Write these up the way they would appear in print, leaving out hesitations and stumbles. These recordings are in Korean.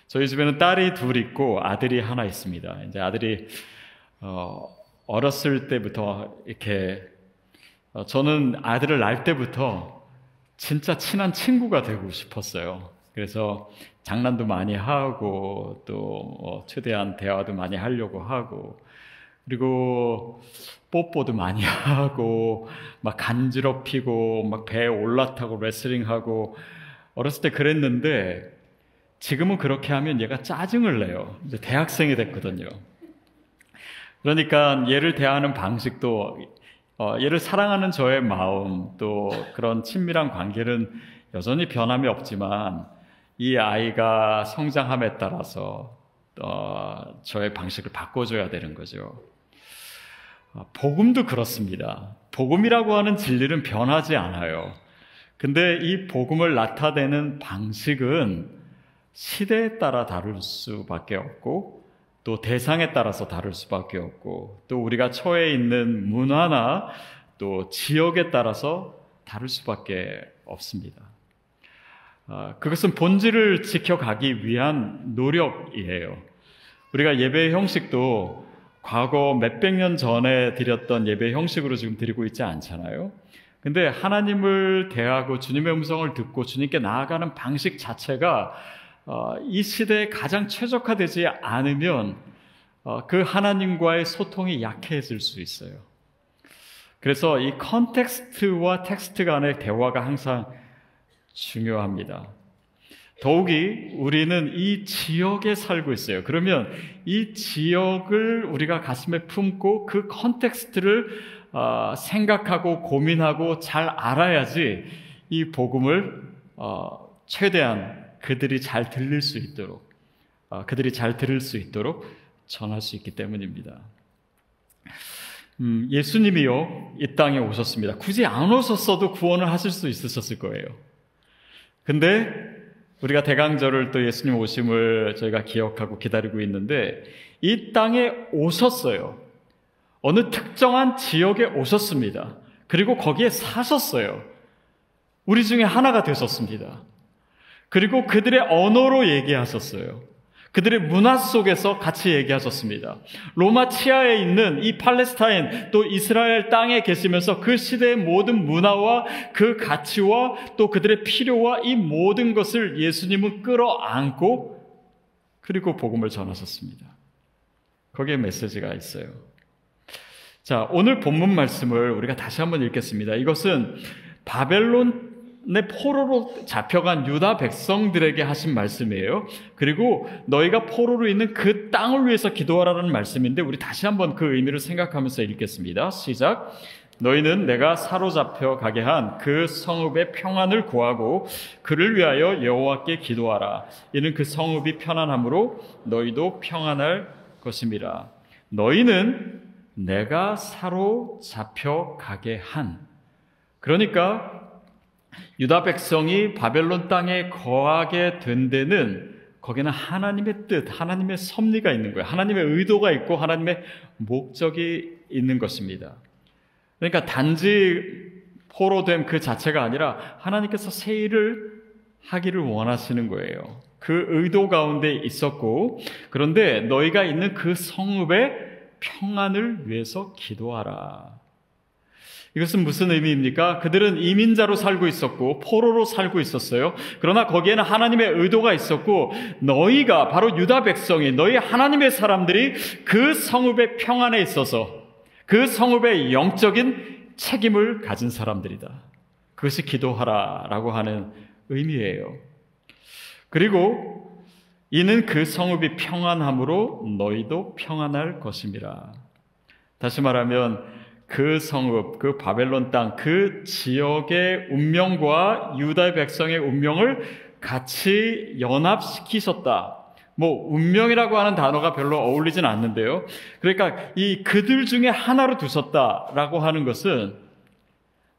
저희 집에는 딸이 둘 있고 아들이 하나 있습니다. 이제 아들이 어렸을 때부터 이렇게 저는 아들을 낳을 때부터 진짜 친한 친구가 되고 싶었어요. 그래서 장난도 많이 하고 또 최대한 대화도 많이 하려고 하고, 그리고 뽀뽀도 많이 하고 막 간지럽히고 막 배에 올라타고 레슬링하고, 어렸을 때 그랬는데 지금은 그렇게 하면 얘가 짜증을 내요. 이제 대학생이 됐거든요. 그러니까 얘를 대하는 방식도, 얘를 사랑하는 저의 마음, 또 그런 친밀한 관계는 여전히 변함이 없지만 이 아이가 성장함에 따라서 저의 방식을 바꿔줘야 되는 거죠. 복음도 그렇습니다. 복음이라고 하는 진리는 변하지 않아요. 근데 이 복음을 나타내는 방식은 시대에 따라 다를 수밖에 없고, 또 대상에 따라서 다를 수밖에 없고, 또 우리가 처해 있는 문화나 또 지역에 따라서 다를 수밖에 없습니다. 그것은 본질을 지켜가기 위한 노력이에요. 우리가 예배 형식도 과거 몇백 년 전에 드렸던 예배 형식으로 지금 드리고 있지 않잖아요. 근데 하나님을 대하고 주님의 음성을 듣고 주님께 나아가는 방식 자체가 이 시대에 가장 최적화되지 않으면 그 하나님과의 소통이 약해질 수 있어요. 그래서 이 컨텍스트와 텍스트 간의 대화가 항상 중요합니다. 더욱이 우리는 이 지역에 살고 있어요. 그러면 이 지역을 우리가 가슴에 품고 그 컨텍스트를 생각하고 고민하고 잘 알아야지 이 복음을 최대한 그들이 잘 들릴 수 있도록, 그들이 잘 들을 수 있도록 전할 수 있기 때문입니다. 예수님이요, 이 땅에 오셨습니다. 굳이 안 오셨어도 구원을 하실 수 있으셨을 거예요. 근데 우리가 대강절을 또 예수님 오심을 저희가 기억하고 기다리고 있는데, 이 땅에 오셨어요. 어느 특정한 지역에 오셨습니다. 그리고 거기에 사셨어요. 우리 중에 하나가 되셨습니다. 그리고 그들의 언어로 얘기하셨어요. 그들의 문화 속에서 같이 얘기하셨습니다. 로마 치하에 있는 이 팔레스타인 또 이스라엘 땅에 계시면서 그 시대의 모든 문화와 그 가치와 또 그들의 필요와 이 모든 것을 예수님은 끌어안고 그리고 복음을 전하셨습니다. 거기에 메시지가 있어요. 자, 오늘 본문 말씀을 우리가 다시 한번 읽겠습니다. 이것은 바벨론의 포로로 잡혀간 유다 백성들에게 하신 말씀이에요. 그리고 너희가 포로로 있는 그 땅을 위해서 기도하라는 말씀인데, 우리 다시 한번 그 의미를 생각하면서 읽겠습니다. 시작. 너희는 내가 사로잡혀 가게 한 그 성읍의 평안을 구하고 그를 위하여 여호와께 기도하라. 이는 그 성읍이 편안함으로 너희도 평안할 것임이라. 너희는 내가 사로잡혀 가게 한, 그러니까 유다 백성이 바벨론 땅에 거하게 된 데는 거기는 하나님의 뜻, 하나님의 섭리가 있는 거예요. 하나님의 의도가 있고 하나님의 목적이 있는 것입니다. 그러니까 단지 포로됨 그 자체가 아니라 하나님께서 새 일을 하기를 원하시는 거예요. 그 의도 가운데 있었고, 그런데 너희가 있는 그 성읍의 평안을 위해서 기도하라. 이것은 무슨 의미입니까? 그들은 이민자로 살고 있었고 포로로 살고 있었어요. 그러나 거기에는 하나님의 의도가 있었고, 너희가 바로 유다 백성이, 너희 하나님의 사람들이 그 성읍의 평안에 있어서 그 성읍의 영적인 책임을 가진 사람들이다. 그것이 기도하라라고 하는 의미예요. 그리고 이는 그 성읍이 평안함으로 너희도 평안할 것임이라. 다시 말하면 그 성읍, 그 바벨론 땅, 그 지역의 운명과 유다 백성의 운명을 같이 연합시키셨다. 운명이라고 하는 단어가 별로 어울리진 않는데요. 그러니까 이 그들 중에 하나로 두셨다라고 하는 것은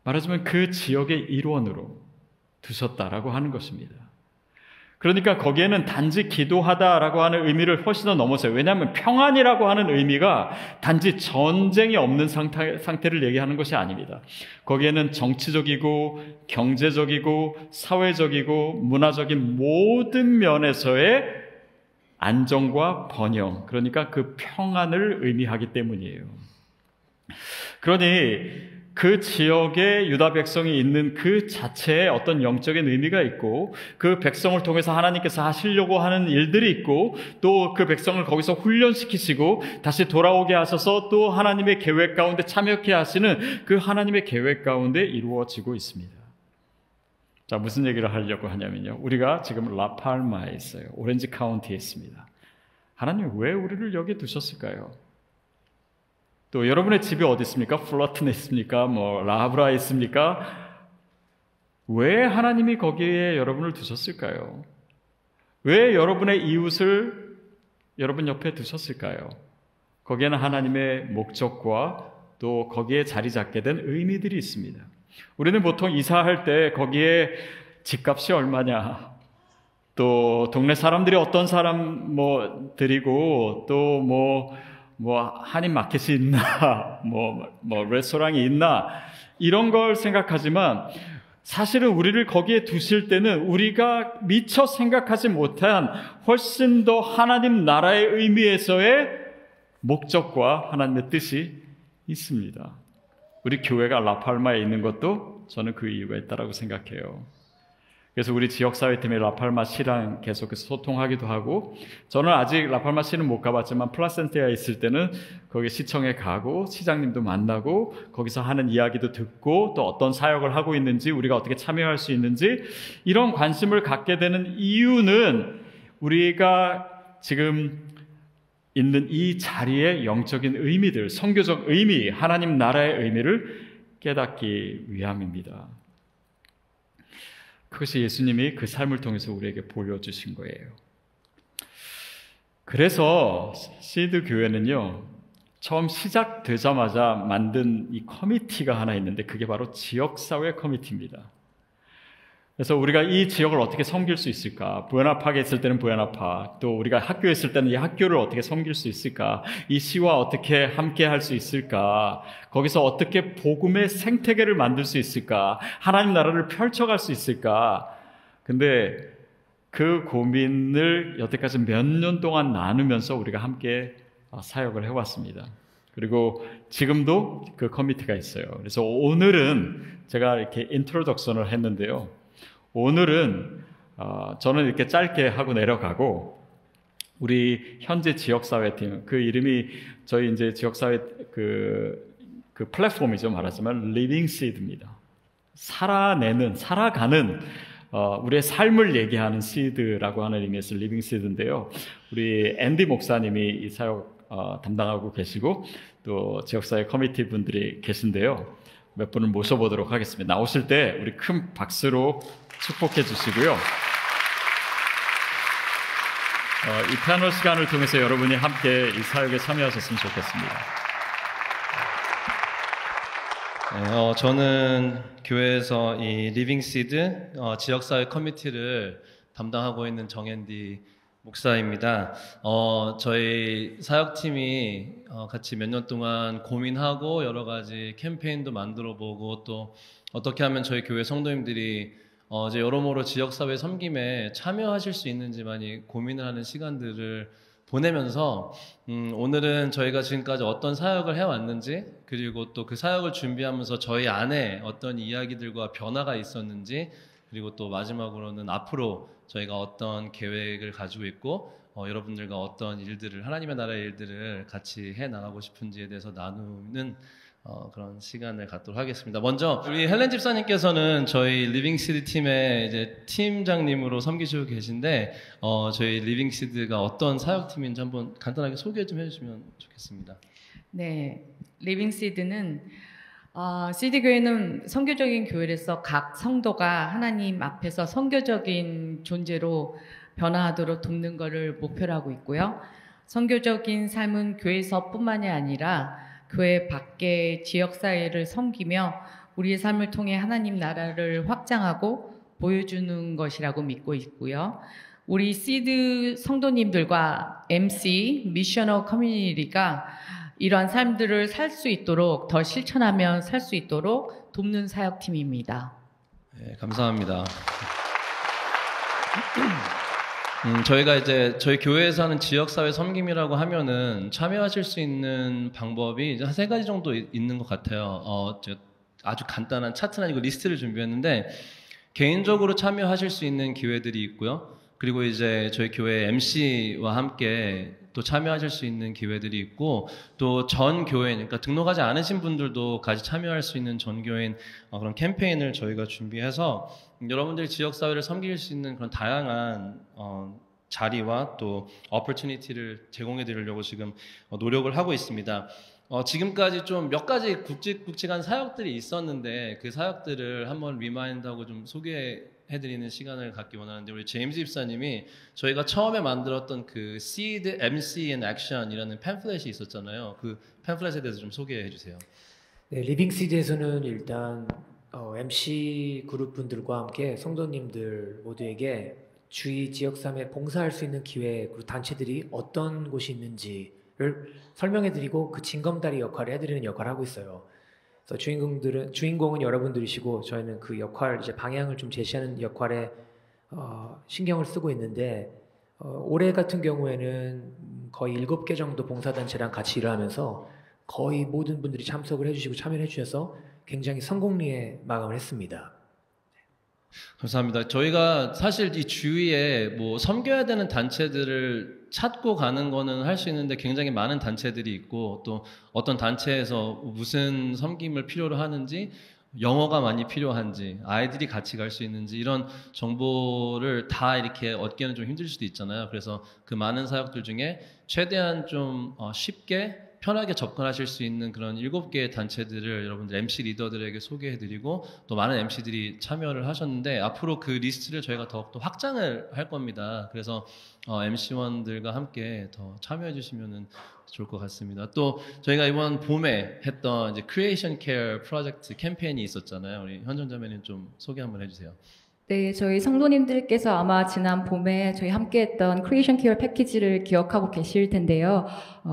말하자면 그 지역의 일원으로 두셨다라고 하는 것입니다. 그러니까 거기에는 단지 기도하다라고 하는 의미를 훨씬 더 넘어서요. 왜냐하면 평안이라고 하는 의미가 단지 전쟁이 없는 상태를 얘기하는 것이 아닙니다. 거기에는 정치적이고 경제적이고 사회적이고 문화적인 모든 면에서의 안정과 번영, 그러니까 그 평안을 의미하기 때문이에요. 그러니 그 지역에 유다 백성이 있는 그 자체에 어떤 영적인 의미가 있고, 그 백성을 통해서 하나님께서 하시려고 하는 일들이 있고, 또 그 백성을 거기서 훈련시키시고 다시 돌아오게 하셔서 또 하나님의 계획 가운데 참여케 하시는 그 하나님의 계획 가운데 이루어지고 있습니다. 자, 무슨 얘기를 하려고 하냐면요, 우리가 지금 라팔마에 있어요. 오렌지 카운티에 있습니다. 하나님 왜 우리를 여기 두셨을까요? 또 여러분의 집이 어디 있습니까? 플러튼에 있습니까? 라하브라에 있습니까? 왜 하나님이 거기에 여러분을 두셨을까요? 왜 여러분의 이웃을 여러분 옆에 두셨을까요? 거기에는 하나님의 목적과 또 거기에 자리 잡게 된 의미들이 있습니다. 우리는 보통 이사할 때 거기에 집값이 얼마냐, 또 동네 사람들이 어떤 사람 드리고, 또 한인 마켓이 있나, 레스토랑이 있나, 이런 걸 생각하지만, 사실은 우리를 거기에 두실 때는 우리가 미처 생각하지 못한 훨씬 더 하나님 나라의 의미에서의 목적과 하나님의 뜻이 있습니다. 우리 교회가 라팔마에 있는 것도 저는 그 이유가 있다고 생각해요. 그래서 우리 지역사회팀의 라팔마 시랑 계속해서 소통하기도 하고, 저는 아직 라팔마 시는 못 가봤지만 플라센티아에 있을 때는 거기 시청에 가고 시장님도 만나고 거기서 하는 이야기도 듣고, 또 어떤 사역을 하고 있는지, 우리가 어떻게 참여할 수 있는지, 이런 관심을 갖게 되는 이유는 우리가 지금 있는 이 자리의 영적인 의미들, 선교적 의미, 하나님 나라의 의미를 깨닫기 위함입니다. 그것이 예수님이 그 삶을 통해서 우리에게 보여주신 거예요. 그래서 시드 교회는요, 처음 시작되자마자 만든 이 커미티가 하나 있는데, 그게 바로 지역사회 커미티입니다. 그래서 우리가 이 지역을 어떻게 섬길 수 있을까? 부에나파크에 있을 때는 부에나파크, 또 우리가 학교에 있을 때는 이 학교를 어떻게 섬길 수 있을까? 이 시와 어떻게 함께 할 수 있을까? 거기서 어떻게 복음의 생태계를 만들 수 있을까? 하나님 나라를 펼쳐갈 수 있을까? 근데 그 고민을 여태까지 몇 년 동안 나누면서 우리가 함께 사역을 해왔습니다. 그리고 지금도 그 커미티가 있어요. 그래서 오늘은 제가 이렇게 인트로덕션을 했는데요, 오늘은 저는 이렇게 짧게 하고 내려가고, 우리 현재 지역사회팀, 그 이름이 저희 이제 지역사회 그 플랫폼이죠. 말하자면 리빙 시드입니다. 살아가는 우리의 삶을 얘기하는 시드라고 하는 의미에서 리빙 시드인데요. 우리 앤디 목사님이 이 사역 담당하고 계시고, 또 지역사회 커미티 분들이 계신데요. 몇 분을 모셔보도록 하겠습니다. 나오실 때 우리 큰 박수로 축복해 주시고요. 이 패널 시간을 통해서 여러분이 함께 이 사역에 참여하셨으면 좋겠습니다. 네, 저는 교회에서 이 리빙시드 지역사회 커미티를 담당하고 있는 정앤디 목사입니다. 저희 사역팀이 같이 몇 년 동안 고민하고 여러 가지 캠페인도 만들어보고, 또 어떻게 하면 저희 교회 성도님들이 이제 여러모로 지역사회 섬김에 참여하실 수 있는지 많이 고민을 하는 시간들을 보내면서 오늘은 저희가 지금까지 어떤 사역을 해왔는지, 그리고 또 그 사역을 준비하면서 저희 안에 어떤 이야기들과 변화가 있었는지, 그리고 또 마지막으로는 앞으로 저희가 어떤 계획을 가지고 있고 여러분들과 어떤 일들을, 하나님의 나라의 일들을 같이 해나가고 싶은지에 대해서 나누는 그런 시간을 갖도록 하겠습니다. 먼저 우리 헬렌 집사님께서는 저희 리빙시드 팀의 이제 팀장님으로 섬기시고 계신데, 저희 리빙시드가 어떤 사역팀인지 한번 간단하게 소개 좀 해주시면 좋겠습니다. 네, 리빙시드는 시드교회는 선교적인 교회로서 각 성도가 하나님 앞에서 선교적인 존재로 변화하도록 돕는 것을 목표로 하고 있고요. 선교적인 삶은 교회에서뿐만이 아니라 교회 밖의 지역사회를 섬기며 우리의 삶을 통해 하나님 나라를 확장하고 보여주는 것이라고 믿고 있고요. 우리 시드 성도님들과 MC, 미셔널 커뮤니티가 이러한 삶들을 살 수 있도록, 더 실천하며 살 수 있도록 돕는 사역팀입니다. 네, 감사합니다. 저희가 이제 저희 교회에서 하는 지역사회 섬김이라고 하면은 참여하실 수 있는 방법이 이제 한 3가지 정도 있는 것 같아요. 아주 간단한 차트는 아니고 리스트를 준비했는데, 개인적으로 참여하실 수 있는 기회들이 있고요. 그리고 이제 저희 교회 MC와 함께 또 참여하실 수 있는 기회들이 있고, 또 전 교회인, 그러니까 등록하지 않으신 분들도 같이 참여할 수 있는 전 교회인 그런 캠페인을 저희가 준비해서 여러분들이 지역사회를 섬길 수 있는 그런 다양한 자리와 또 opportunity를 제공해 드리려고 지금 노력을 하고 있습니다. 지금까지 좀 몇 가지 굵직굵직한 사역들이 있었는데, 그 사역들을 한번 리마인드하고 좀 소개해드리는 시간을 갖기 원하는데, 우리 제임스 집사님이 저희가 처음에 만들었던 그 Seed, MC and Action이라는 팸플렛이 있었잖아요. 그 팸플렛에 대해서 좀 소개해 주세요. 네, 리빙시드에서는 일단 MC 그룹 분들과 함께 성도님들 모두에게 주위 지역사회에 봉사할 수 있는 기회, 그리고 단체들이 어떤 곳이 있는지를 설명해드리고 그 징검다리 역할을 해드리는 역할을 하고 있어요. 그래서 주인공은 여러분들이시고, 저희는 그 역할, 이제 방향을 좀 제시하는 역할에 신경을 쓰고 있는데, 올해 같은 경우에는 거의 7개 정도 봉사단체랑 같이 일을 하면서 거의 모든 분들이 참석을 해주시고 참여를 해주셔서 굉장히 성공리에 마감을 했습니다. 감사합니다. 저희가 사실 이 주위에 뭐 섬겨야 되는 단체들을 찾고 가는 거는 할 수 있는데, 굉장히 많은 단체들이 있고, 또 어떤 단체에서 무슨 섬김을 필요로 하는지, 영어가 많이 필요한지, 아이들이 같이 갈 수 있는지, 이런 정보를 다 이렇게 얻기에는 좀 힘들 수도 있잖아요. 그래서 그 많은 사역들 중에 최대한 좀 쉽게 편하게 접근하실 수 있는 그런 7개의 단체들을 여러분들 MC 리더들에게 소개해드리고, 또 많은 MC들이 참여를 하셨는데, 앞으로 그 리스트를 저희가 더욱더 확장을 할 겁니다. 그래서 MC원들과 함께 더 참여해 주시면 좋을 것 같습니다. 또 저희가 이번 봄에 했던 이제 크리에이션 케어 프로젝트 캠페인이 있었잖아요. 우리 현정자매님 좀 소개 한번 해주세요. 네, 저희 성도님들께서 아마 지난 봄에 저희 함께했던 크리에이션 케어 패키지를 기억하고 계실 텐데요.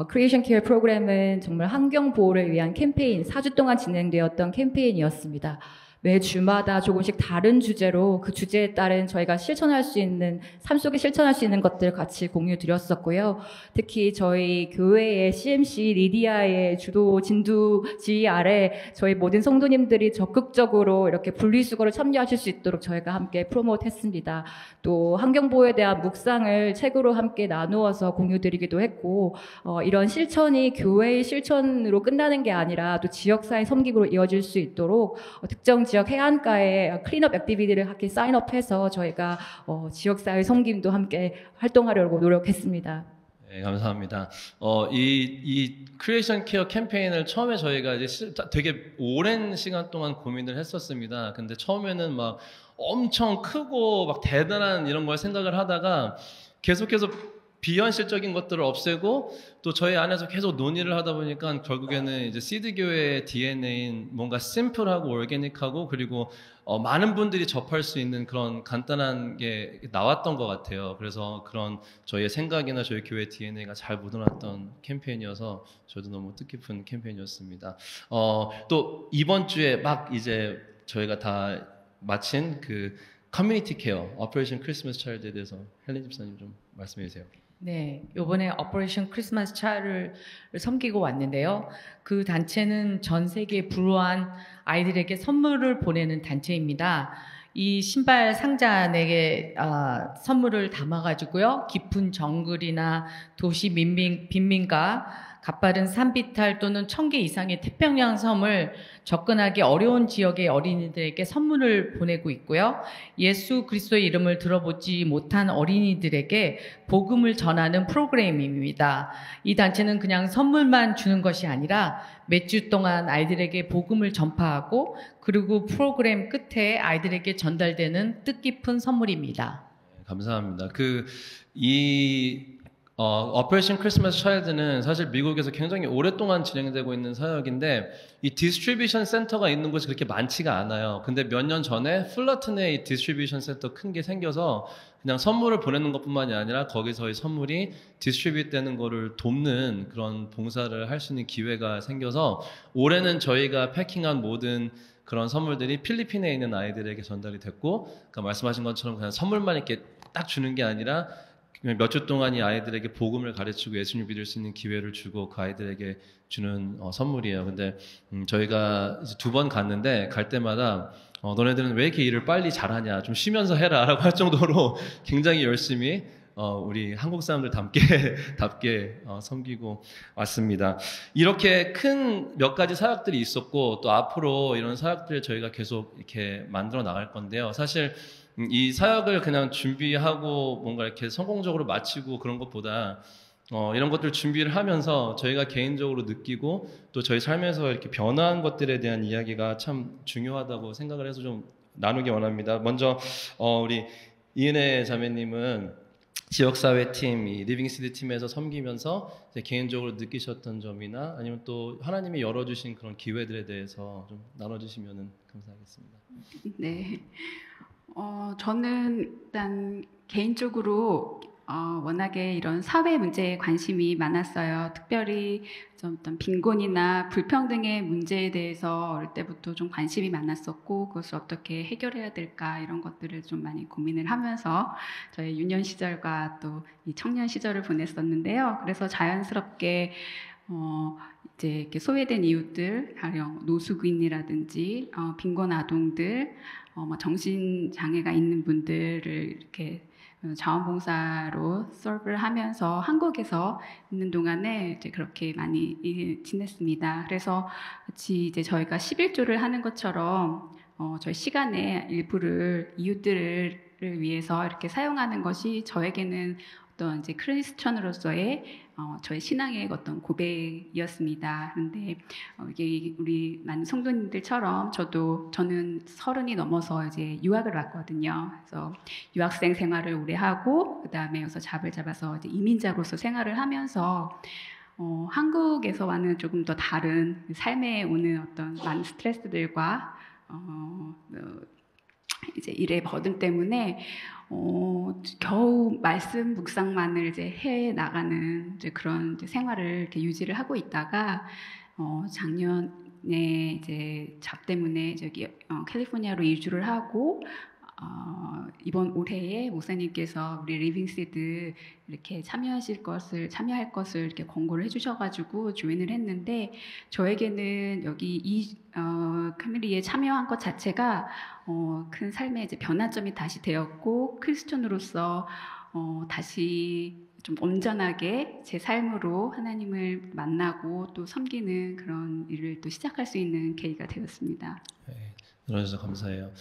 크리에이션 케어 프로그램은 정말 환경 보호를 위한 캠페인, 4주 동안 진행되었던 캠페인이었습니다. 매 주마다 조금씩 다른 주제로 그 주제에 따른 저희가 실천할 수 있는, 삶 속에 실천할 수 있는 것들 같이 공유 드렸었고요. 특히 저희 교회의 CMC 리디아의 주도 진두 지휘 아래 저희 모든 성도님들이 적극적으로 이렇게 분리수거를 참여하실 수 있도록 저희가 함께 프로모트 했습니다. 또 환경보호에 대한 묵상을 책으로 함께 나누어서 공유 드리기도 했고, 이런 실천이 교회의 실천으로 끝나는 게 아니라 또 지역사회 섬김으로 이어질 수 있도록 특정 지역 해안가에 클린업 액티비티를 함께 사인업해서 저희가 지역사회 섬김도 함께 활동하려고 노력했습니다. 네, 감사합니다. 이 크리에이션 케어 캠페인을 처음에 저희가 이제 되게 오랜 시간 동안 고민을 했었습니다. 근데 처음에는 막 엄청 크고 막 대단한 이런 걸 생각을 하다가 계속해서 비현실적인 것들을 없애고, 또 저희 안에서 계속 논의를 하다 보니까 결국에는 이제 시드 교회의 DNA인 뭔가 심플하고 오르게닉하고, 그리고 많은 분들이 접할 수 있는 그런 간단한 게 나왔던 것 같아요. 그래서 그런 저희의 생각이나 저희 교회 DNA가 잘 묻어났던 캠페인이어서 저도 너무 뜻깊은 캠페인이었습니다. 또 이번 주에 막 이제 저희가 다 마친 그 커뮤니티 케어 오퍼레이션 크리스마스 차일드에 대해서 헬렌 집사님 좀 말씀해 주세요. 네, 이번에 오퍼레이션 크리스마스 차일드를 섬기고 왔는데요. 그 단체는 전 세계에 불우한 아이들에게 선물을 보내는 단체입니다. 이 신발 상자 안에 선물을 담아가지고요, 깊은 정글이나 도시 빈민가, 가파른 산비탈 또는 1000개 이상의 태평양 섬을 접근하기 어려운 지역의 어린이들에게 선물을 보내고 있고요. 예수 그리스도의 이름을 들어보지 못한 어린이들에게 복음을 전하는 프로그램입니다. 이 단체는 그냥 선물만 주는 것이 아니라 몇 주 동안 아이들에게 복음을 전파하고, 그리고 프로그램 끝에 아이들에게 전달되는 뜻깊은 선물입니다. 감사합니다. 오퍼레이션 크리스마스 차일드는 사실 미국에서 굉장히 오랫동안 진행되고 있는 사역인데, 이 디스트리뷰션 센터가 있는 곳이 그렇게 많지가 않아요. 근데 몇 년 전에 플러튼에 이 디스트리뷰션 센터 큰 게 생겨서 그냥 선물을 보내는 것뿐만이 아니라 거기서의 선물이 디스트리뷰트 되는 거를 돕는 그런 봉사를 할 수 있는 기회가 생겨서, 올해는 저희가 패킹한 모든 그런 선물들이 필리핀에 있는 아이들에게 전달이 됐고, 그러니까 말씀하신 것처럼 그냥 선물만 이렇게 딱 주는 게 아니라 몇 주 동안 이 아이들에게 복음을 가르치고 예수님을 믿을 수 있는 기회를 주고 그 아이들에게 주는 선물이에요. 근데 저희가 이제 2번 갔는데 갈 때마다 너네들은 왜 이렇게 일을 빨리 잘하냐, 좀 쉬면서 해라라고 할 정도로 굉장히 열심히 우리 한국 사람들 답게 섬기고 왔습니다. 이렇게 큰 몇 가지 사역들이 있었고 또 앞으로 이런 사역들을 저희가 계속 이렇게 만들어 나갈 건데요. 사실 이 사역을 그냥 준비하고 뭔가 이렇게 성공적으로 마치고 그런 것보다 이런 것들 준비를 하면서 저희가 개인적으로 느끼고 또 저희 삶에서 이렇게 변화한 것들에 대한 이야기가 참 중요하다고 생각을 해서 좀 나누기 원합니다. 먼저 우리 이은혜 자매님은 지역사회팀, 이 리빙시드 팀에서 섬기면서 이제 개인적으로 느끼셨던 점이나 아니면 또 하나님이 열어주신 그런 기회들에 대해서 좀 나눠주시면 감사하겠습니다. 네. 저는 일단 개인적으로 워낙에 이런 사회 문제에 관심이 많았어요. 특별히 좀 어떤 빈곤이나 불평등의 문제에 대해서 어릴 때부터 좀 관심이 많았었고 그것을 어떻게 해결해야 될까 이런 것들을 좀 많이 고민을 하면서 저의 유년 시절과 또 이 청년 시절을 보냈었는데요. 그래서 자연스럽게 이제 이렇게 소외된 이웃들, 가령 노숙인이라든지 빈곤 아동들, 정신 장애가 있는 분들을 이렇게 자원봉사로 서브를 하면서 한국에서 있는 동안에 이제 그렇게 많이 지냈습니다. 그래서 마치 이제 저희가 11조를 하는 것처럼 저희 시간의 일부를 이웃들을 위해서 이렇게 사용하는 것이 저에게는 어떤 이제 크리스천으로서의 저의 신앙의 어떤 고백이었습니다. 그런데 이게 우리 많은 성도님들처럼 저는 30이 넘어서 이제 유학을 왔거든요. 그래서 유학생 생활을 오래 하고 그 다음에 여기서 잡을 잡아서 이제 이민자로서 생활을 하면서 한국에서와는 조금 더 다른 삶에 오는 어떤 많은 스트레스들과 이제 일의 버든 때문에 겨우 말씀 묵상만을 이제 해 나가는 이제 그런 이제 생활을 이렇게 유지를 하고 있다가 작년에 이제 잡 때문에 저기 캘리포니아로 이주를 하고 이번 올해에 목사님께서 우리 리빙시드 이렇게 참여할 것을 이렇게 권고를 해주셔가지고 조인을 했는데 저에게는 여기 이 커뮤니티에 참여한 것 자체가 큰 삶의 이제 변화점이 다시 되었고 크리스천으로서 다시 좀 온전하게 제 삶으로 하나님을 만나고 또 섬기는 그런 일을 또 시작할 수 있는 계기가 되었습니다. 네, 들어주셔서 감사해요.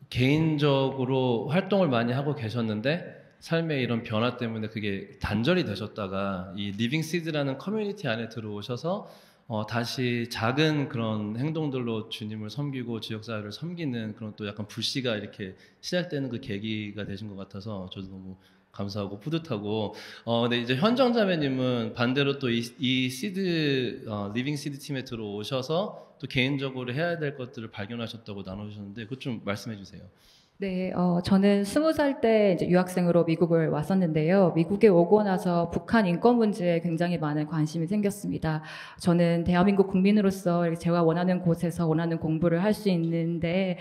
개인적으로 활동을 많이 하고 계셨는데 삶의 이런 변화 때문에 그게 단절이 되셨다가 이 리빙 시드라는 커뮤니티 안에 들어오셔서 다시 작은 그런 행동들로 주님을 섬기고 지역사회를 섬기는 그런 또 약간 불씨가 이렇게 시작되는 그 계기가 되신 것 같아서 저도 너무 감사하고 뿌듯하고 근데 이제 현정 자매님은 반대로 또 이 시드 리빙 시드 팀에 들어오셔서 또 개인적으로 해야 될 것들을 발견하셨다고 나눠주셨는데 그것 좀 말씀해 주세요. 네, 저는 20살 때 이제 유학생으로 미국을 왔었는데요. 미국에 오고 나서 북한 인권 문제에 굉장히 많은 관심이 생겼습니다. 저는 대한민국 국민으로서 제가 원하는 곳에서 원하는 공부를 할 수 있는데,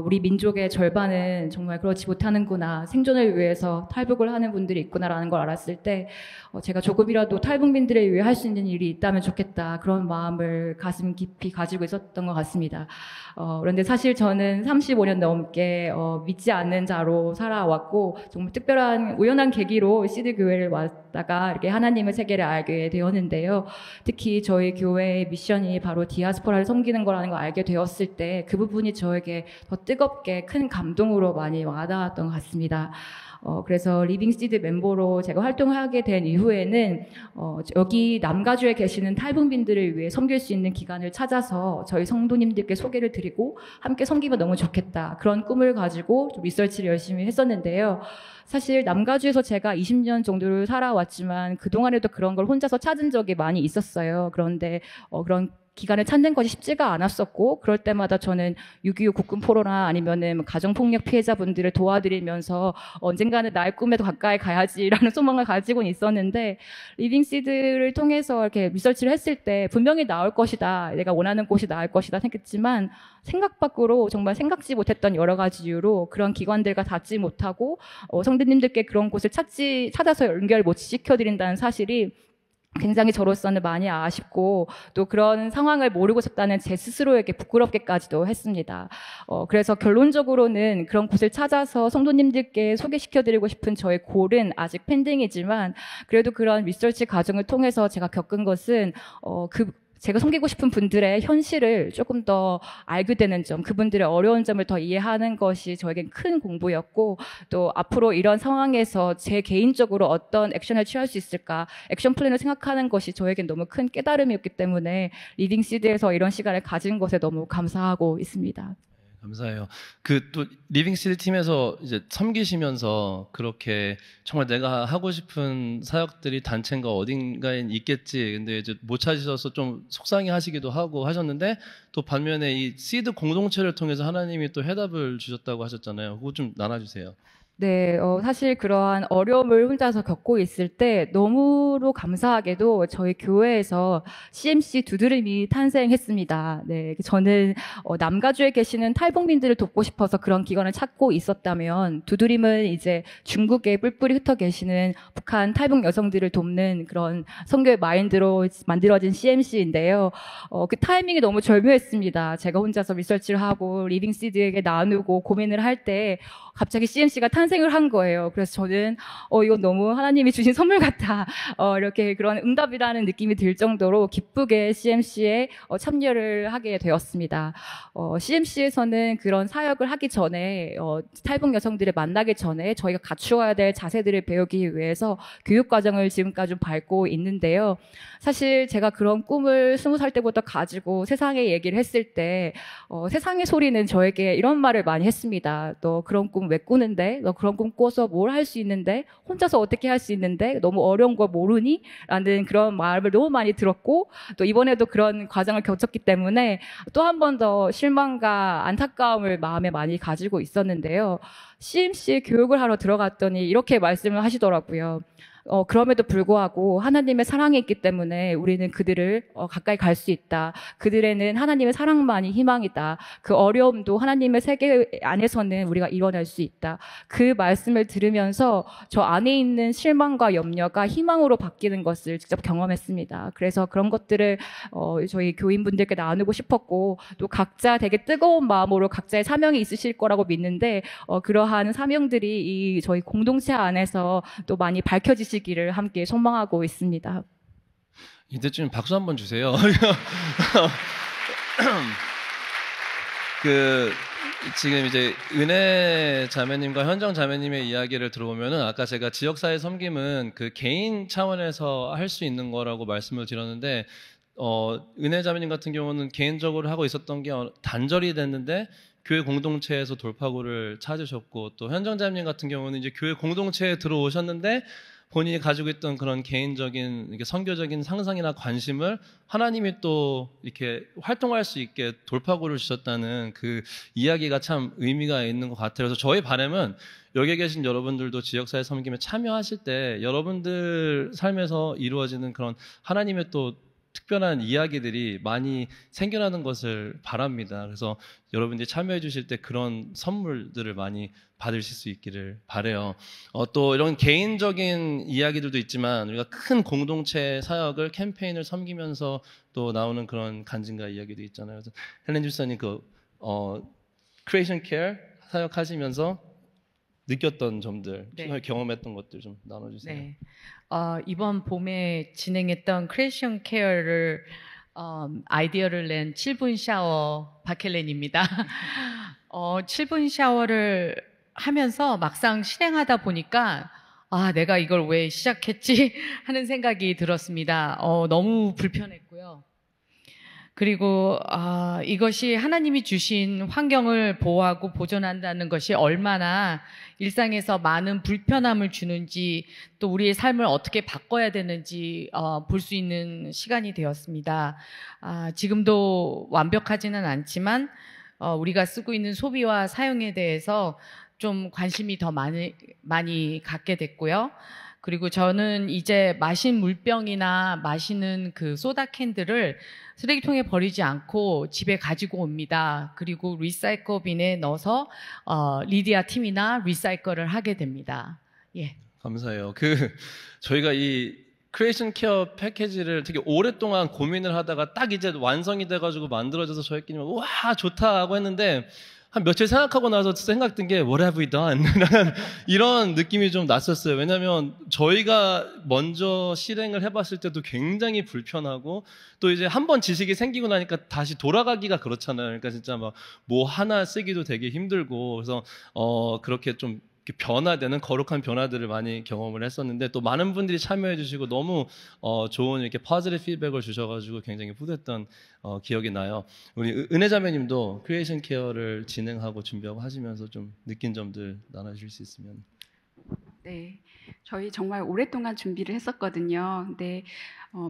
우리 민족의 절반은 정말 그렇지 못하는구나, 생존을 위해서 탈북을 하는 분들이 있구나라는 걸 알았을 때, 제가 조금이라도 탈북민들을 위해 할 수 있는 일이 있다면 좋겠다, 그런 마음을 가슴 깊이 가지고 있었던 것 같습니다. 그런데 사실 저는 35년 넘게 믿지 않는 자로 살아왔고 정말 특별한 우연한 계기로 시드 교회를 왔다가 이렇게 하나님의 세계를 알게 되었는데요. 특히 저희 교회의 미션이 바로 디아스포라를 섬기는 거라는 걸 알게 되었을 때 그 부분이 저에게 더 뜨겁게 큰 감동으로 많이 와닿았던 것 같습니다. 그래서 리빙시드 멤버로 제가 활동하게 된 이후에는 여기 남가주에 계시는 탈북민들을 위해 섬길 수 있는 기간을 찾아서 저희 성도님들께 소개를 드리고 함께 섬기면 너무 좋겠다, 그런 꿈을 가지고 좀 리서치를 열심히 했었는데요. 사실 남가주에서 제가 20년 정도를 살아왔지만 그동안에도 그런 걸 혼자서 찾은 적이 많이 있었어요. 그런데 그런 기간을 찾는 것이 쉽지가 않았었고 그럴 때마다 저는 6.25 국군 포로나 아니면은 가정폭력 피해자분들을 도와드리면서 언젠가는 나의 꿈에도 가까이 가야지라는 소망을 가지고 있었는데 리빙시드를 통해서 이렇게 리서치를 했을 때 분명히 나올 것이다. 내가 원하는 곳이 나올 것이다 생각했지만 생각 밖으로 정말 생각지 못했던 여러 가지 이유로 그런 기관들과 닿지 못하고 성도님들께 그런 곳을 찾아서 연결 못 시켜드린다는 사실이 굉장히 저로서는 많이 아쉽고 또 그런 상황을 모르고 있었다는 제 스스로에게 부끄럽게까지도 했습니다. 그래서 결론적으로는 그런 곳을 찾아서 성도님들께 소개시켜드리고 싶은 저의 골은 아직 펜딩이지만 그래도 그런 리서치 과정을 통해서 제가 겪은 것은 제가 섬기고 싶은 분들의 현실을 조금 더 알게 되는 점, 그분들의 어려운 점을 더 이해하는 것이 저에겐 큰 공부였고 또 앞으로 이런 상황에서 제 개인적으로 어떤 액션을 취할 수 있을까 액션 플랜을 생각하는 것이 저에겐 너무 큰 깨달음이었기 때문에 리빙시드에서 이런 시간을 가진 것에 너무 감사하고 있습니다. 감사해요. 그 또 리빙시드 팀에서 이제 섬기시면서 그렇게 정말 내가 하고 싶은 사역들이 단체인가 어딘가에 있겠지. 근데 이제 못 찾으셔서 좀 속상해 하시기도 하고 하셨는데 또 반면에 이 시드 공동체를 통해서 하나님이 또 해답을 주셨다고 하셨잖아요. 그거 좀 나눠주세요. 네, 사실 그러한 어려움을 혼자서 겪고 있을 때 너무도 감사하게도 저희 교회에서 CMC 두드림이 탄생했습니다. 네, 저는 남가주에 계시는 탈북민들을 돕고 싶어서 그런 기관을 찾고 있었다면 두드림은 이제 중국에 뿔뿔이 흩어 계시는 북한 탈북 여성들을 돕는 그런 선교의 마인드로 만들어진 CMC인데요. 그 타이밍이 너무 절묘했습니다. 제가 혼자서 리서치를 하고 리빙시드에게 나누고 고민을 할 때 갑자기 CMC가 탄생을 한 거예요. 그래서 저는 이건 너무 하나님이 주신 선물 같아. 이렇게 그런 응답이라는 느낌이 들 정도로 기쁘게 CMC에 참여를 하게 되었습니다. CMC에서는 그런 사역을 하기 전에 탈북 여성들을 만나기 전에 저희가 갖추어야 될 자세들을 배우기 위해서 교육 과정을 지금까지 좀 밟고 있는데요. 사실 제가 그런 꿈을 20살 때부터 가지고 세상에 얘기를 했을 때 세상의 소리는 저에게 이런 말을 많이 했습니다. 너 그런 꿈 왜 꾸는데? 너 그런 꿈 꿔서 뭘 할 수 있는데? 혼자서 어떻게 할 수 있는데? 너무 어려운 거 모르니? 라는 그런 말을 너무 많이 들었고 또 이번에도 그런 과정을 겪었기 때문에 또 한 번 더 실망과 안타까움을 마음에 많이 가지고 있었는데요. CMC 교육을 하러 들어갔더니 이렇게 말씀을 하시더라고요. 그럼에도 불구하고 하나님의 사랑이 있기 때문에 우리는 그들을 가까이 갈 수 있다. 그들에는 하나님의 사랑만이 희망이다. 그 어려움도 하나님의 세계 안에서는 우리가 이뤄낼 수 있다. 그 말씀을 들으면서 저 안에 있는 실망과 염려가 희망으로 바뀌는 것을 직접 경험했습니다. 그래서 그런 것들을 저희 교인분들께 나누고 싶었고 또 각자 되게 뜨거운 마음으로 각자의 사명이 있으실 거라고 믿는데 그러한 사명들이 이 저희 공동체 안에서 또 많이 밝혀지시기를 함께 소망하고 있습니다. 이때쯤 박수 한번 주세요. 지금 이제 은혜 자매님과 현정 자매님의 이야기를 들어보면은 아까 제가 지역사회 섬김은 그 개인 차원에서 할 수 있는 거라고 말씀을 드렸는데 은혜 자매님 같은 경우는 개인적으로 하고 있었던 게 단절이 됐는데 교회 공동체에서 돌파구를 찾으셨고 또 현정 자매님 같은 경우는 이제 교회 공동체에 들어오셨는데 본인이 가지고 있던 그런 개인적인 이렇게 선교적인 상상이나 관심을 하나님이 또 이렇게 활동할 수 있게 돌파구를 주셨다는 그 이야기가 참 의미가 있는 것 같아요. 그래서 저희 바람은 여기에 계신 여러분들도 지역사회 섬김에 참여하실 때 여러분들 삶에서 이루어지는 그런 하나님의 또 특별한 이야기들이 많이 생겨나는 것을 바랍니다. 그래서 여러분들이 참여해 주실 때 그런 선물들을 많이 받으실 수 있기를 바라요. 또 이런 개인적인 이야기들도 있지만 우리가 큰 공동체 사역을 캠페인을 섬기면서 또 나오는 그런 간증과 이야기도 있잖아요. 그래서 헬렌 집사님 크리에이션 케어 사역하시면서 느꼈던 점들, 네. 경험했던 것들 좀 나눠주세요. 네. 이번 봄에 진행했던 크리에이션 케어를 아이디어를 낸 7분 샤워 박헬렌입니다. 7분 샤워를 하면서 막상 실행하다 보니까 내가 이걸 왜 시작했지 하는 생각이 들었습니다. 너무 불편했고요. 그리고 이것이 하나님이 주신 환경을 보호하고 보존한다는 것이 얼마나 일상에서 많은 불편함을 주는지 또 우리의 삶을 어떻게 바꿔야 되는지 볼 수 있는 시간이 되었습니다. 지금도 완벽하지는 않지만 우리가 쓰고 있는 소비와 사용에 대해서 좀 관심이 더 많이 갖게 됐고요. 그리고 저는 이제 마신 물병이나 마시는 그 소다 캔들을 쓰레기통에 버리지 않고 집에 가지고 옵니다. 그리고 리사이클 bin에 넣어서 리디아 팀이나 리사이클을 하게 됩니다. 예. 감사해요. 저희가 이 크리에이션 케어 패키지를 되게 오랫동안 고민을 하다가 딱 이제 완성이 돼가지고 만들어져서 저희끼리 와 좋다 하고 했는데 한 며칠 생각하고 나서 생각든 게 What have we done? 이런 느낌이 좀 났었어요. 왜냐하면 저희가 먼저 실행을 해봤을 때도 굉장히 불편하고 또 이제 한번 지식이 생기고 나니까 다시 돌아가기가 그렇잖아요. 그러니까 진짜 막 뭐 하나 쓰기도 되게 힘들고 그래서 그렇게 좀 변화되는 거룩한 변화들을 많이 경험을 했었는데 또 많은 분들이 참여해 주시고 너무 좋은 이렇게 포지티브 피드백을 주셔가지고 굉장히 뿌듯했던 기억이 나요. 우리 은혜 자매님도 크리에이션 케어를 진행하고 준비하고 하시면서 좀 느낀 점들 나눠주실 수 있으면. 네, 저희 정말 오랫동안 준비를 했었거든요. 근데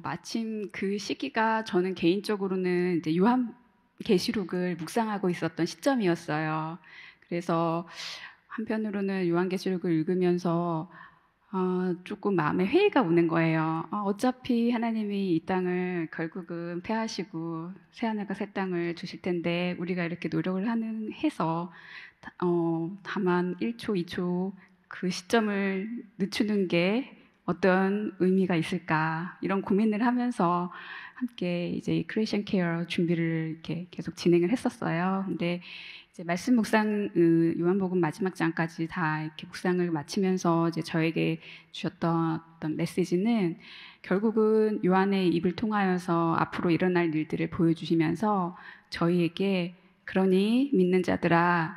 마침 그 시기가 저는 개인적으로는 이제 요한계시록을 묵상하고 있었던 시점이었어요. 그래서 한편으로는 요한계시록을 읽으면서 조금 마음에 회의가 오는 거예요. 어차피 하나님이 이 땅을 결국은 폐하시고 새하늘과 새 땅을 주실 텐데 우리가 이렇게 노력을 해서 다만 1초, 2초 그 시점을 늦추는 게 어떤 의미가 있을까 이런 고민을 하면서 함께 이제 크리에이션 케어 준비를 이렇게 계속 진행을 했었어요. 근데 이제 말씀 묵상 요한복음 마지막 장까지 다 이렇게 묵상을 마치면서 이제 저에게 주셨던 어떤 메시지는 결국은 요한의 입을 통하여서 앞으로 일어날 일들을 보여주시면서 저희에게 그러니 믿는 자들아